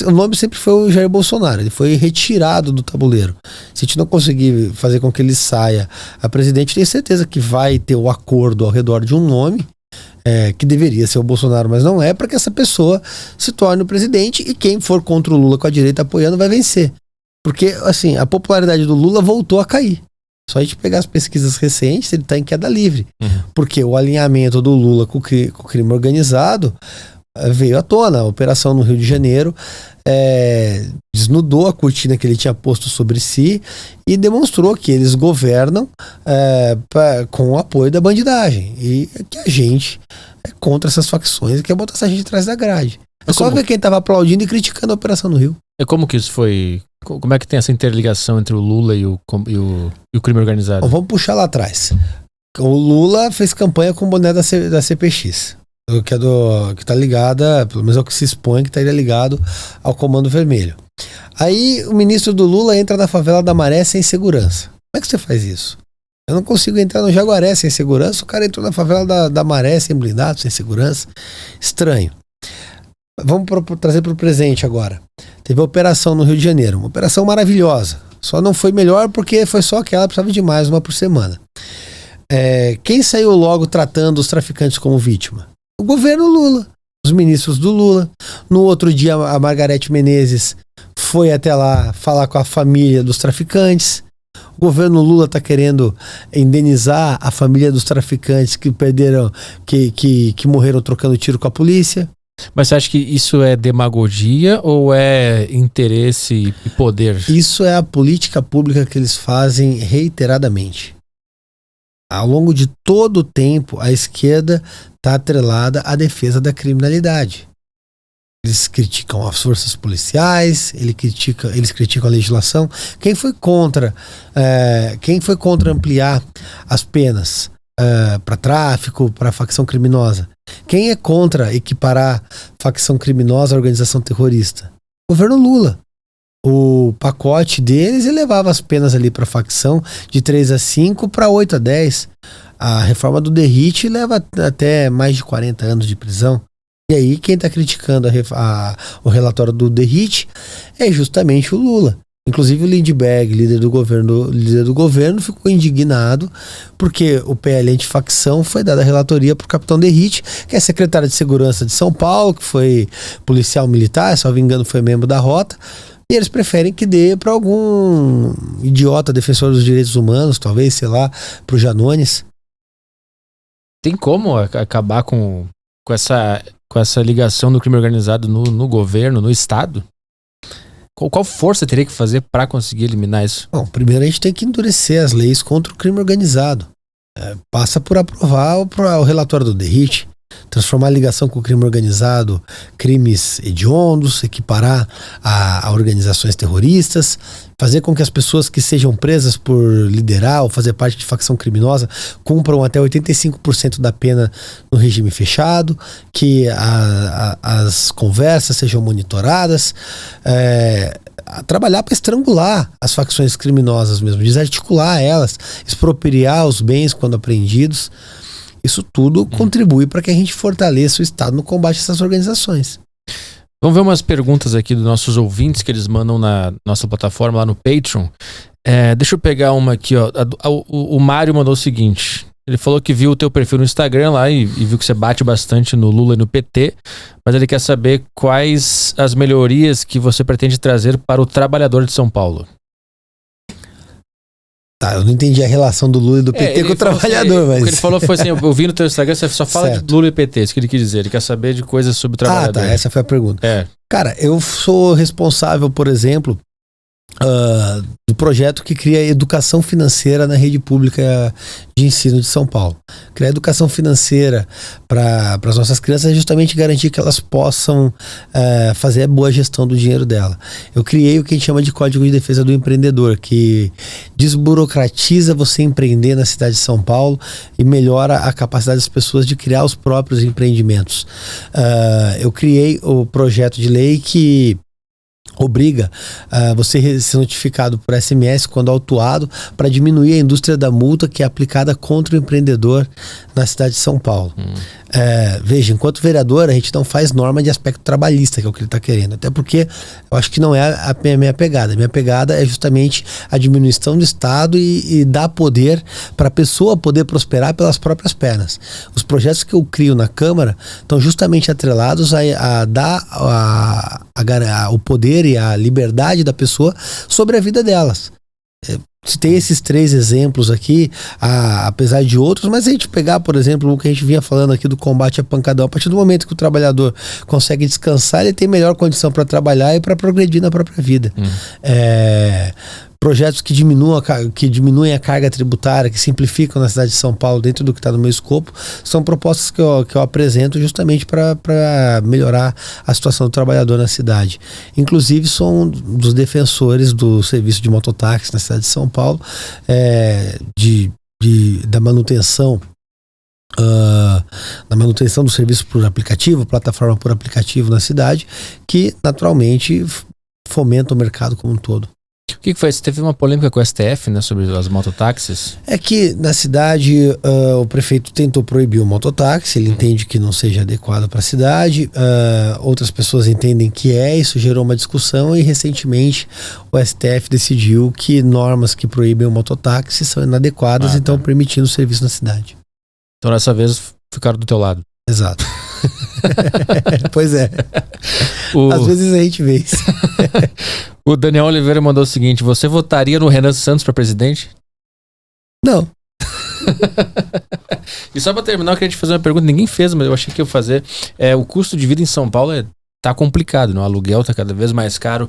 O nome sempre foi o Jair Bolsonaro. Ele foi retirado do tabuleiro. Se a gente não conseguir fazer com que ele saia a presidente, tenho certeza que vai ter o acordo ao redor de um nome que deveria ser o Bolsonaro, mas não é, para que essa pessoa se torne o presidente e quem for contra o Lula com a direita apoiando vai vencer. Porque, assim, a popularidade do Lula voltou a cair. Só a gente pegar as pesquisas recentes, ele está em queda livre. Porque o alinhamento do Lula com o crime organizado veio à tona. A operação no Rio de Janeiro desnudou a cortina que ele tinha posto sobre si e demonstrou que eles governam com o apoio da bandidagem. E que a gente é contra essas facções e quer botar essa gente atrás da grade. É só ver quem estava aplaudindo e criticando a operação no Rio. É como que isso foi... Como é que tem essa interligação entre o Lula e o crime organizado? Bom, vamos puxar lá atrás. O Lula fez campanha com o boné da CPX, que tá ligada, pelo menos é o que se expõe, que estaria ligado ao Comando Vermelho. Aí o ministro do Lula entra na favela da Maré sem segurança. Como é que você faz isso? Eu não consigo entrar no Jaguaré sem segurança, o cara entrou na favela da Maré sem blindado, sem segurança. Estranho. Vamos trazer para o presente agora. Teve a operação no Rio de Janeiro, uma operação maravilhosa. Só não foi melhor porque foi só aquela, precisava de mais, uma por semana. Quem saiu logo tratando os traficantes como vítima? O governo Lula, os ministros do Lula. No outro dia, a Margarete Menezes foi até lá falar com a família dos traficantes. O governo Lula está querendo indenizar a família dos traficantes que perderam, que morreram trocando tiro com a polícia. Mas você acha que isso é demagogia ou é interesse e poder? Isso é a política pública que eles fazem reiteradamente. Ao longo de todo o tempo, a esquerda está atrelada à defesa da criminalidade. Eles criticam as forças policiais, eles criticam a legislação. Quem foi contra ampliar as penas para tráfico, para facção criminosa? Quem é contra equiparar facção criminosa à organização terrorista? O governo Lula. O pacote deles elevava as penas ali para facção de 3 a 5 para 8 a 10. A reforma do DERIT leva até mais de 40 anos de prisão. E aí quem está criticando o relatório do DERIT é justamente o Lula. Inclusive o Lindbergh, líder do governo, ficou indignado porque o PL antifacção foi dado a relatoria para o capitão Derrite, que é secretário de Segurança de São Paulo, que foi policial militar, se não me engano foi membro da Rota, E eles preferem que dê para algum idiota defensor dos direitos humanos, talvez, sei lá, pro Janones. Tem como acabar com essa ligação do crime organizado no governo, no Estado? Qual força teria que fazer para conseguir eliminar isso? Bom, primeiro a gente tem que endurecer as leis contra o crime organizado. Passa por aprovar o relatório do DERIT, transformar a ligação com o crime organizado, crimes hediondos, equiparar a organizações terroristas, fazer com que as pessoas que sejam presas por liderar ou fazer parte de facção criminosa cumpram até 85% da pena no regime fechado, que as conversas sejam monitoradas, trabalhar para estrangular as facções criminosas mesmo, desarticular elas, expropriar os bens quando apreendidos. Isso tudo contribui para que a gente fortaleça o Estado no combate a essas organizações. Vamos ver umas perguntas aqui dos nossos ouvintes que eles mandam na nossa plataforma lá no Patreon. Deixa eu pegar uma aqui, ó. O Mário mandou o seguinte. Ele falou que viu o teu perfil no Instagram lá e viu que você bate bastante no Lula e no PT, mas ele quer saber quais as melhorias que você pretende trazer para o trabalhador de São Paulo. Tá, eu não entendi a relação do Lula e do PT com o trabalhador, mas... O que ele falou foi assim, eu vi no teu Instagram, você só fala de Lula e PT, isso que ele quis dizer. Ele quer saber de coisas sobre o trabalhador. Ah, tá, essa foi a pergunta. Cara, eu sou responsável, por exemplo, do projeto que cria educação financeira na rede pública de ensino de São Paulo. Criar educação financeira para as nossas crianças é justamente garantir que elas possam fazer a boa gestão do dinheiro dela. Eu criei o que a gente chama de Código de Defesa do Empreendedor, que desburocratiza você empreender na cidade de São Paulo e melhora a capacidade das pessoas de criar os próprios empreendimentos. Eu criei o projeto de lei que obriga você ser notificado por SMS quando autuado para diminuir a indústria da multa que é aplicada contra o empreendedor na cidade de São Paulo. Veja, enquanto vereador a gente não faz norma de aspecto trabalhista, que é o que ele está querendo, até porque eu acho que não é a minha pegada. A minha pegada é justamente a diminuição do Estado e dar poder para a pessoa poder prosperar pelas próprias pernas. Os projetos que eu crio na Câmara estão justamente atrelados a dar o poder e a liberdade da pessoa sobre a vida delas. Citei esses 3 exemplos aqui, apesar de outros, mas a gente pegar, por exemplo, o que a gente vinha falando aqui do combate a pancadão, a partir do momento que o trabalhador consegue descansar, ele tem melhor condição para trabalhar e para progredir na própria vida. Projetos que diminuem a carga tributária, que simplificam na cidade de São Paulo dentro do que está no meu escopo, são propostas que eu apresento justamente para melhorar a situação do trabalhador na cidade. Inclusive sou um dos defensores do serviço de mototáxi na cidade de São Paulo, da manutenção do serviço por aplicativo, plataforma por aplicativo na cidade, que naturalmente fomenta o mercado como um todo. O que foi? Você teve uma polêmica com o STF, né, sobre as mototáxis? É que na cidade o prefeito tentou proibir o mototáxi, ele entende que não seja adequado para a cidade, outras pessoas entendem que isso gerou uma discussão e recentemente o STF decidiu que normas que proíbem o mototáxi são inadequadas e estão permitindo o serviço na cidade. Então dessa vez ficaram do teu lado. Exato. Pois é. Às vezes a gente vê isso. O Daniel Oliveira mandou o seguinte: você votaria no Renan Santos para presidente? Não. E só para terminar, eu queria te fazer uma pergunta. Ninguém fez, mas eu achei que eu ia fazer. O custo de vida em São Paulo tá complicado, né? O aluguel tá cada vez mais caro.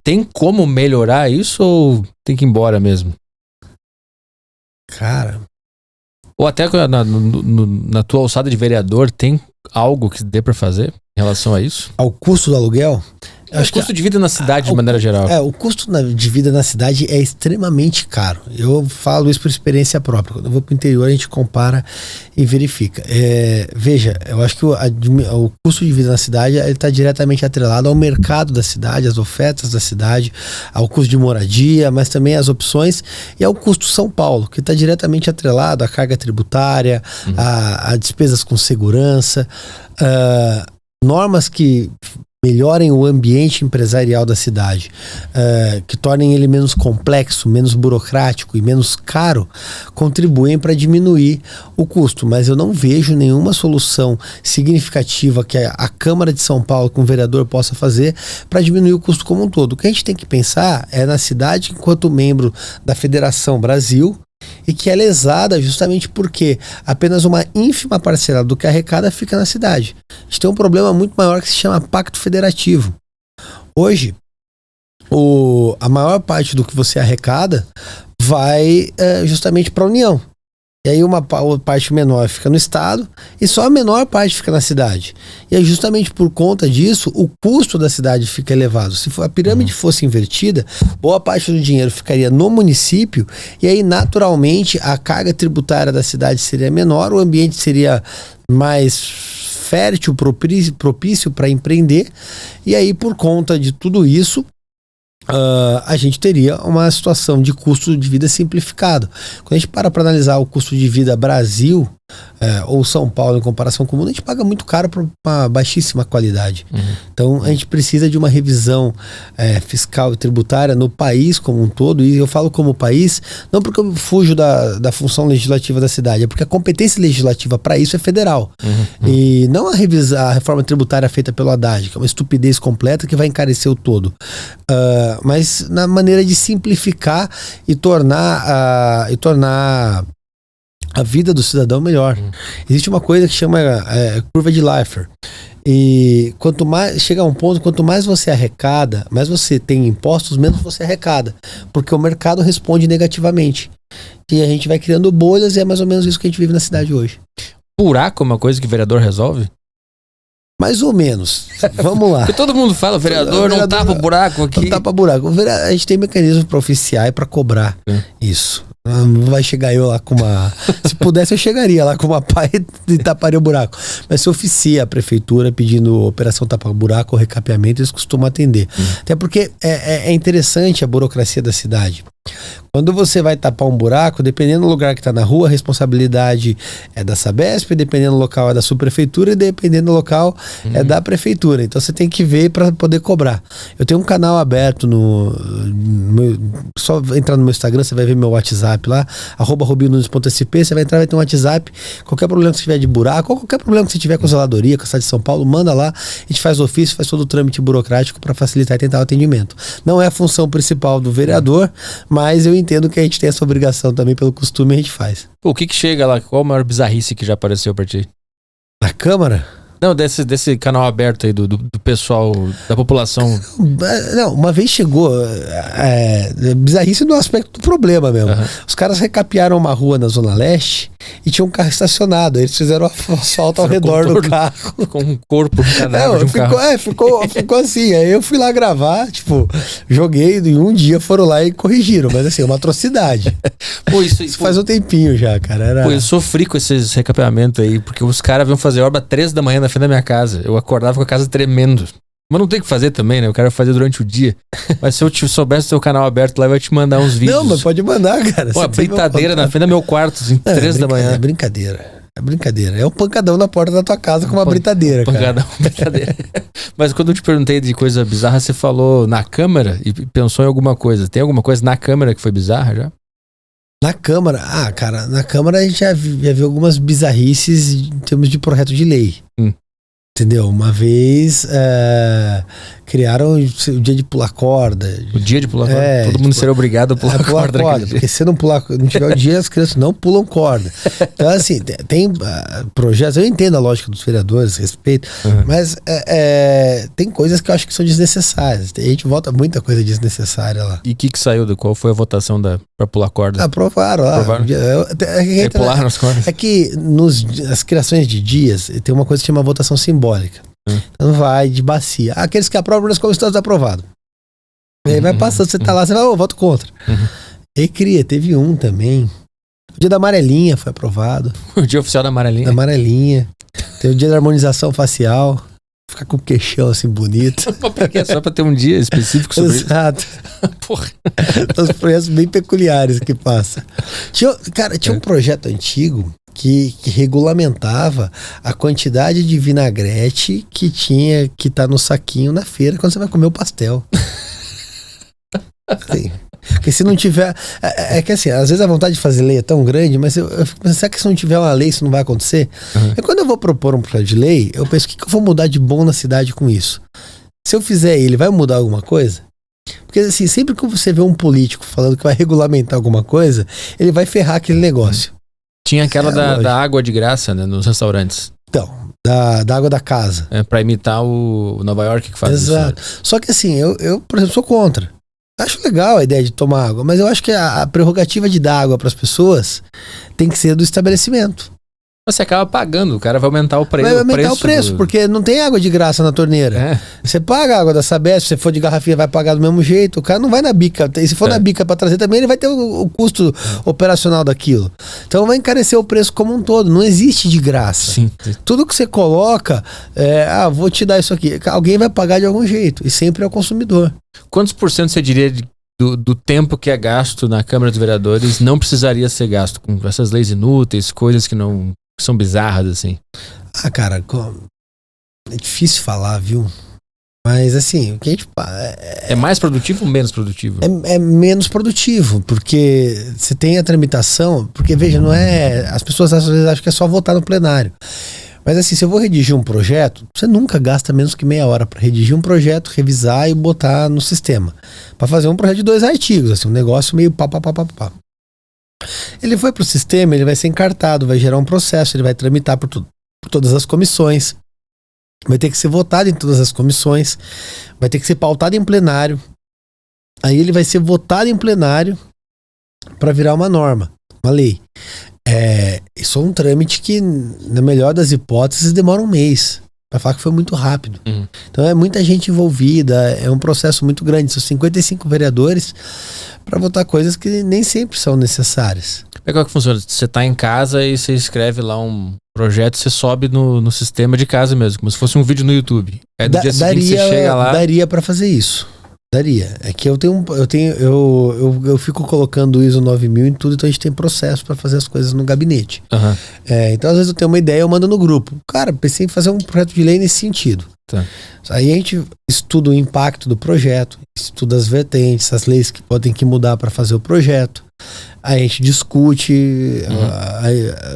Tem como melhorar isso ou tem que ir embora mesmo? Cara... Ou até na tua alçada de vereador, tem algo que dê para fazer em relação a isso? Ao custo do aluguel? O custo de vida na cidade, de maneira geral. O custo de vida na cidade é extremamente caro. Eu falo isso por experiência própria. Quando eu vou para o interior, a gente compara e verifica. Veja, eu acho que o custo de vida na cidade está diretamente atrelado ao mercado da cidade, às ofertas da cidade, ao custo de moradia, mas também às opções, e ao custo São Paulo, que está diretamente atrelado à carga tributária, a despesas com segurança, normas que melhorem o ambiente empresarial da cidade, que tornem ele menos complexo, menos burocrático e menos caro, contribuem para diminuir o custo. Mas eu não vejo nenhuma solução significativa que a Câmara de São Paulo, com o vereador, possa fazer para diminuir o custo como um todo. O que a gente tem que pensar é na cidade enquanto membro da Federação Brasil, e que é lesada justamente porque apenas uma ínfima parcela do que arrecada fica na cidade. A gente tem um problema muito maior que se chama Pacto Federativo. Hoje, a maior parte do que você arrecada vai justamente para a União. E aí uma parte menor fica no estado e só a menor parte fica na cidade. E aí justamente por conta disso, o custo da cidade fica elevado. Se a pirâmide fosse invertida, boa parte do dinheiro ficaria no município e aí naturalmente a carga tributária da cidade seria menor, o ambiente seria mais fértil, propício para empreender. E aí por conta de tudo isso, a gente teria uma situação de custo de vida simplificado. Quando a gente para analisar o custo de vida Brasil ou São Paulo em comparação com o mundo, a gente paga muito caro por uma baixíssima qualidade. Então a gente precisa de uma revisão fiscal e tributária no país como um todo, e eu falo como país não porque eu fujo da função legislativa da cidade, é porque a competência legislativa para isso é federal. E não a reforma tributária feita pelo Haddad, que é uma estupidez completa que vai encarecer o todo. Mas na maneira de simplificar e tornar a vida do cidadão melhor. Existe uma coisa que chama curva de Laffer. E quanto mais chega a um ponto, quanto mais você arrecada, mais você tem impostos, menos você arrecada. Porque o mercado responde negativamente. E a gente vai criando bolhas e é mais ou menos isso que a gente vive na cidade hoje. Buraco é uma coisa que o vereador resolve? Mais ou menos. Vamos lá. Porque todo mundo fala, o vereador não tapa o buraco aqui. Não tapa buraco. A gente tem mecanismos para oficiar e para cobrar isso. Não vai chegar eu lá com uma... Se pudesse eu chegaria lá com uma pá e taparia o buraco. Mas se oficia a prefeitura pedindo operação tapa-buraco ou recapeamento, eles costumam atender. Até porque é interessante a burocracia da cidade. Quando você vai tapar um buraco, dependendo do lugar que está na rua, a responsabilidade é da Sabesp, dependendo do local é da subprefeitura e dependendo do local é da prefeitura. Então você tem que ver para poder cobrar. Eu tenho um canal aberto só entrar no meu Instagram, você vai ver meu WhatsApp lá, @robinnunes.sp, você vai entrar, vai ter um WhatsApp. Qualquer problema que você tiver de buraco, ou qualquer problema que você tiver com zeladoria, com a cidade de São Paulo, manda lá, a gente faz ofício, faz todo o trâmite burocrático para facilitar e tentar o atendimento. Não é a função principal do vereador, mas eu entendo que a gente tem essa obrigação também, pelo costume a gente faz. O que chega lá? Qual a maior bizarrice que já apareceu pra ti? Na Câmara? Não, desse canal aberto aí do pessoal, da população. Não, uma vez chegou bizarrice no aspecto do problema mesmo. Os caras recapearam uma rua na Zona Leste e tinha um carro estacionado. Eles fizeram asfalto ao redor do carro. Com um corpo, um cadáver de um carro. Ficou assim. Aí eu fui lá gravar, joguei e um dia foram lá e corrigiram. Mas assim, uma atrocidade. Pô, isso faz um tempinho já, cara. Pô, eu sofri com esses recapeamentos aí, porque os caras vão fazer obra 3 da manhã na frente da minha casa. Eu acordava com a casa tremendo. Mas não tem o que fazer também, né? Eu quero fazer durante o dia. Mas se eu soubesse o seu canal aberto lá, eu ia te mandar uns vídeos. Não, mas pode mandar, cara. Pô, a britadeira na frente do meu quarto, assim, 3 da manhã. É brincadeira. É um pancadão na porta da tua casa com uma britadeira, cara. Britadeira. Mas quando eu te perguntei de coisa bizarra, você falou na Câmara e pensou em alguma coisa. Tem alguma coisa na Câmara que foi bizarra já? Na Câmara? Cara, na Câmara a gente já viu algumas bizarrices em termos de projeto de lei. Entendeu? Uma vez criaram o dia de pular corda. O dia de pular corda? Todo mundo seria obrigado a pular corda. Porque se não tiver o dia, as crianças não pulam corda. Então, assim, tem projetos, eu entendo a lógica dos vereadores, respeito, mas tem coisas que eu acho que são desnecessárias. A gente vota muita coisa desnecessária lá. E o que saiu? Qual foi a votação pra pular corda? Aprovaram lá. Pularam as cordas? É que nas criações de dias tem uma coisa que chama votação simbólica. Então vai de bacia. Aqueles que aprovam, nós como estão desaprovados. Aí vai passando, você tá lá, você vai, voto contra. E teve um também. O dia da amarelinha foi aprovado. O dia oficial da amarelinha? Da amarelinha. Tem o dia da harmonização facial. Ficar com o queixão assim bonito. Porque é só pra ter um dia específico sobre isso. Exato. Porra. São os projetos bem peculiares que passa. Tinha um projeto antigo que regulamentava a quantidade de vinagrete que tá no saquinho na feira quando você vai comer o pastel. Sim. Porque se não tiver... É que assim, às vezes a vontade de fazer lei é tão grande, mas eu fico pensando, será que se não tiver uma lei isso não vai acontecer? E quando eu vou propor um projeto de lei, eu penso, o que eu vou mudar de bom na cidade com isso? Se eu fizer ele, vai mudar alguma coisa? Porque assim, sempre que você vê um político falando que vai regulamentar alguma coisa, ele vai ferrar aquele negócio. Tinha aquela da água de graça, né, nos restaurantes. Então, da água da casa. Pra imitar o Nova York que faz Exato. isso. Só que assim, eu, por exemplo, sou contra. Acho legal a ideia de tomar água, mas eu acho que a prerrogativa de dar água para as pessoas tem que ser do estabelecimento. Você acaba pagando, o cara vai aumentar o preço. Vai aumentar o preço, porque não tem água de graça na torneira. Você paga a água da Sabesp, se você for de garrafinha vai pagar do mesmo jeito. O cara não vai na bica. E se for na bica para trazer também, ele vai ter o custo operacional daquilo. Então vai encarecer o preço como um todo. Não existe de graça. Sim. Tudo que você coloca, vou te dar isso aqui. Alguém vai pagar de algum jeito. E sempre é o consumidor. Quantos por cento você diria do tempo que é gasto na Câmara dos Vereadores não precisaria ser gasto com essas leis inúteis, coisas que não... são bizarras, assim? Cara, é difícil falar, viu? Mas assim, o que a gente... É mais produtivo ou menos produtivo? É menos produtivo, porque você tem a tramitação, porque veja, não é... As pessoas às vezes acham que é só votar no plenário. Mas assim, se eu vou redigir um projeto, você nunca gasta menos que meia hora para redigir um projeto, revisar e botar no sistema. Para fazer um projeto de 2 artigos, assim, um negócio meio pá. Ele foi pro sistema, ele vai ser encartado, vai gerar um processo, ele vai tramitar por todas as comissões, vai ter que ser votado em todas as comissões, vai ter que ser pautado em plenário, aí ele vai ser votado em plenário para virar uma norma, uma lei. Isso é um trâmite que, na melhor das hipóteses, demora um mês. Para falar que foi muito rápido. Então é muita gente envolvida, é um processo muito grande. São 55 vereadores para votar coisas que nem sempre são necessárias. Como é que funciona? Você está em casa e você escreve lá um projeto, você sobe no sistema de casa mesmo, como se fosse um vídeo no YouTube. Aí no dia seguinte você chega lá... Daria para fazer isso. Daria. É que eu fico colocando o ISO 9000 em tudo, então a gente tem processo para fazer as coisas no gabinete. Então às vezes eu tenho uma ideia, eu mando no grupo. Cara, pensei em fazer um projeto de lei nesse sentido. Aí a gente estuda o impacto do projeto, estuda as vertentes, as leis que podem mudar para fazer o projeto. Aí a gente discute,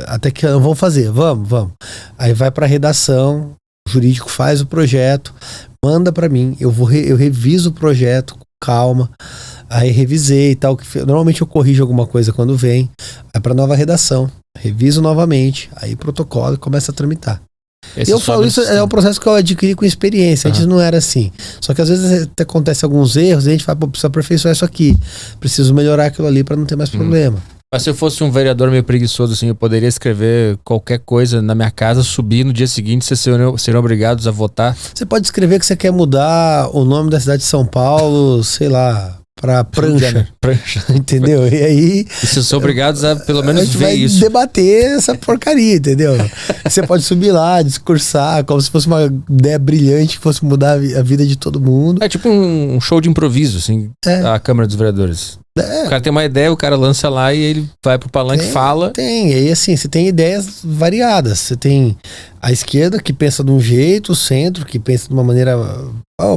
até que vamos fazer, vamos. Aí vai para a redação, o jurídico faz o projeto, manda para mim, eu reviso o projeto com calma, aí revisei e tal, normalmente eu corrijo alguma coisa quando vem, vai para nova redação, reviso novamente, aí protocolo e começa a tramitar. Eu falo isso, é um processo que eu adquiri com experiência, antes não era assim, só que às vezes acontece alguns erros e a gente fala, preciso aperfeiçoar isso aqui, preciso melhorar aquilo ali para não ter mais problema. Mas se eu fosse um vereador meio preguiçoso, assim, eu poderia escrever qualquer coisa na minha casa, subir no dia seguinte, vocês seriam obrigados a votar? Você pode escrever que você quer mudar o nome da cidade de São Paulo, sei lá, pra Prancha. Entendeu? E aí... E vocês são obrigados a pelo menos ver isso. Debater essa porcaria, entendeu? Você pode subir lá, discursar, como se fosse uma ideia brilhante que fosse mudar a vida de todo mundo. É tipo um show de improviso, assim, a Câmara dos Vereadores. O cara tem uma ideia, o cara lança lá e ele vai pro palanque e fala. E aí assim, você tem ideias variadas. Você tem a esquerda que pensa de um jeito, o centro que pensa de uma maneira,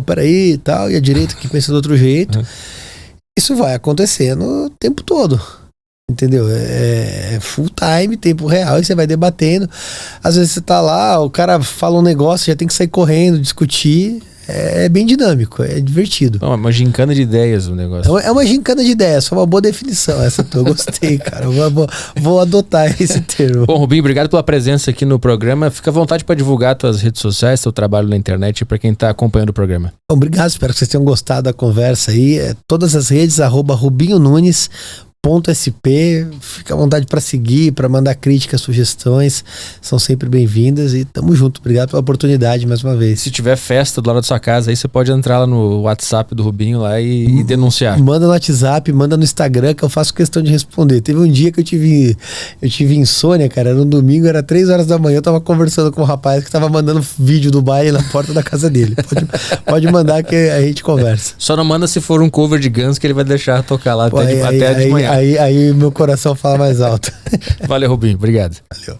peraí e tal, e a direita que pensa de outro jeito. Isso vai acontecendo o tempo todo. Entendeu? É full time, tempo real, e você vai debatendo. Às vezes você tá lá, o cara fala um negócio, já tem que sair correndo, discutir. É bem dinâmico, é divertido. É uma gincana de ideias o negócio. É uma gincana de ideias, foi uma boa definição essa. Eu gostei, cara. Vou adotar esse termo. Bom, Rubinho, obrigado pela presença aqui no programa. Fica à vontade para divulgar tuas redes sociais, teu trabalho na internet para quem está acompanhando o programa. Obrigado, espero que vocês tenham gostado da conversa aí. Todas as redes, @RubinhoNunes.sp, fica à vontade para seguir, para mandar críticas, sugestões, são sempre bem-vindas e tamo junto. Obrigado pela oportunidade mais uma vez. Se tiver festa do lado da sua casa, aí você pode entrar lá no WhatsApp do Rubinho lá e denunciar. Manda no WhatsApp, manda no Instagram que eu faço questão de responder. Teve um dia que eu tive insônia, cara, era um domingo, era 3 horas da manhã, eu tava conversando com um rapaz que tava mandando vídeo do baile na porta da casa dele. Pode mandar que a gente conversa. Só não manda se for um cover de Guns que ele vai deixar tocar lá até de manhã. Aí meu coração fala mais alto. Valeu, Rubinho. Obrigado. Valeu.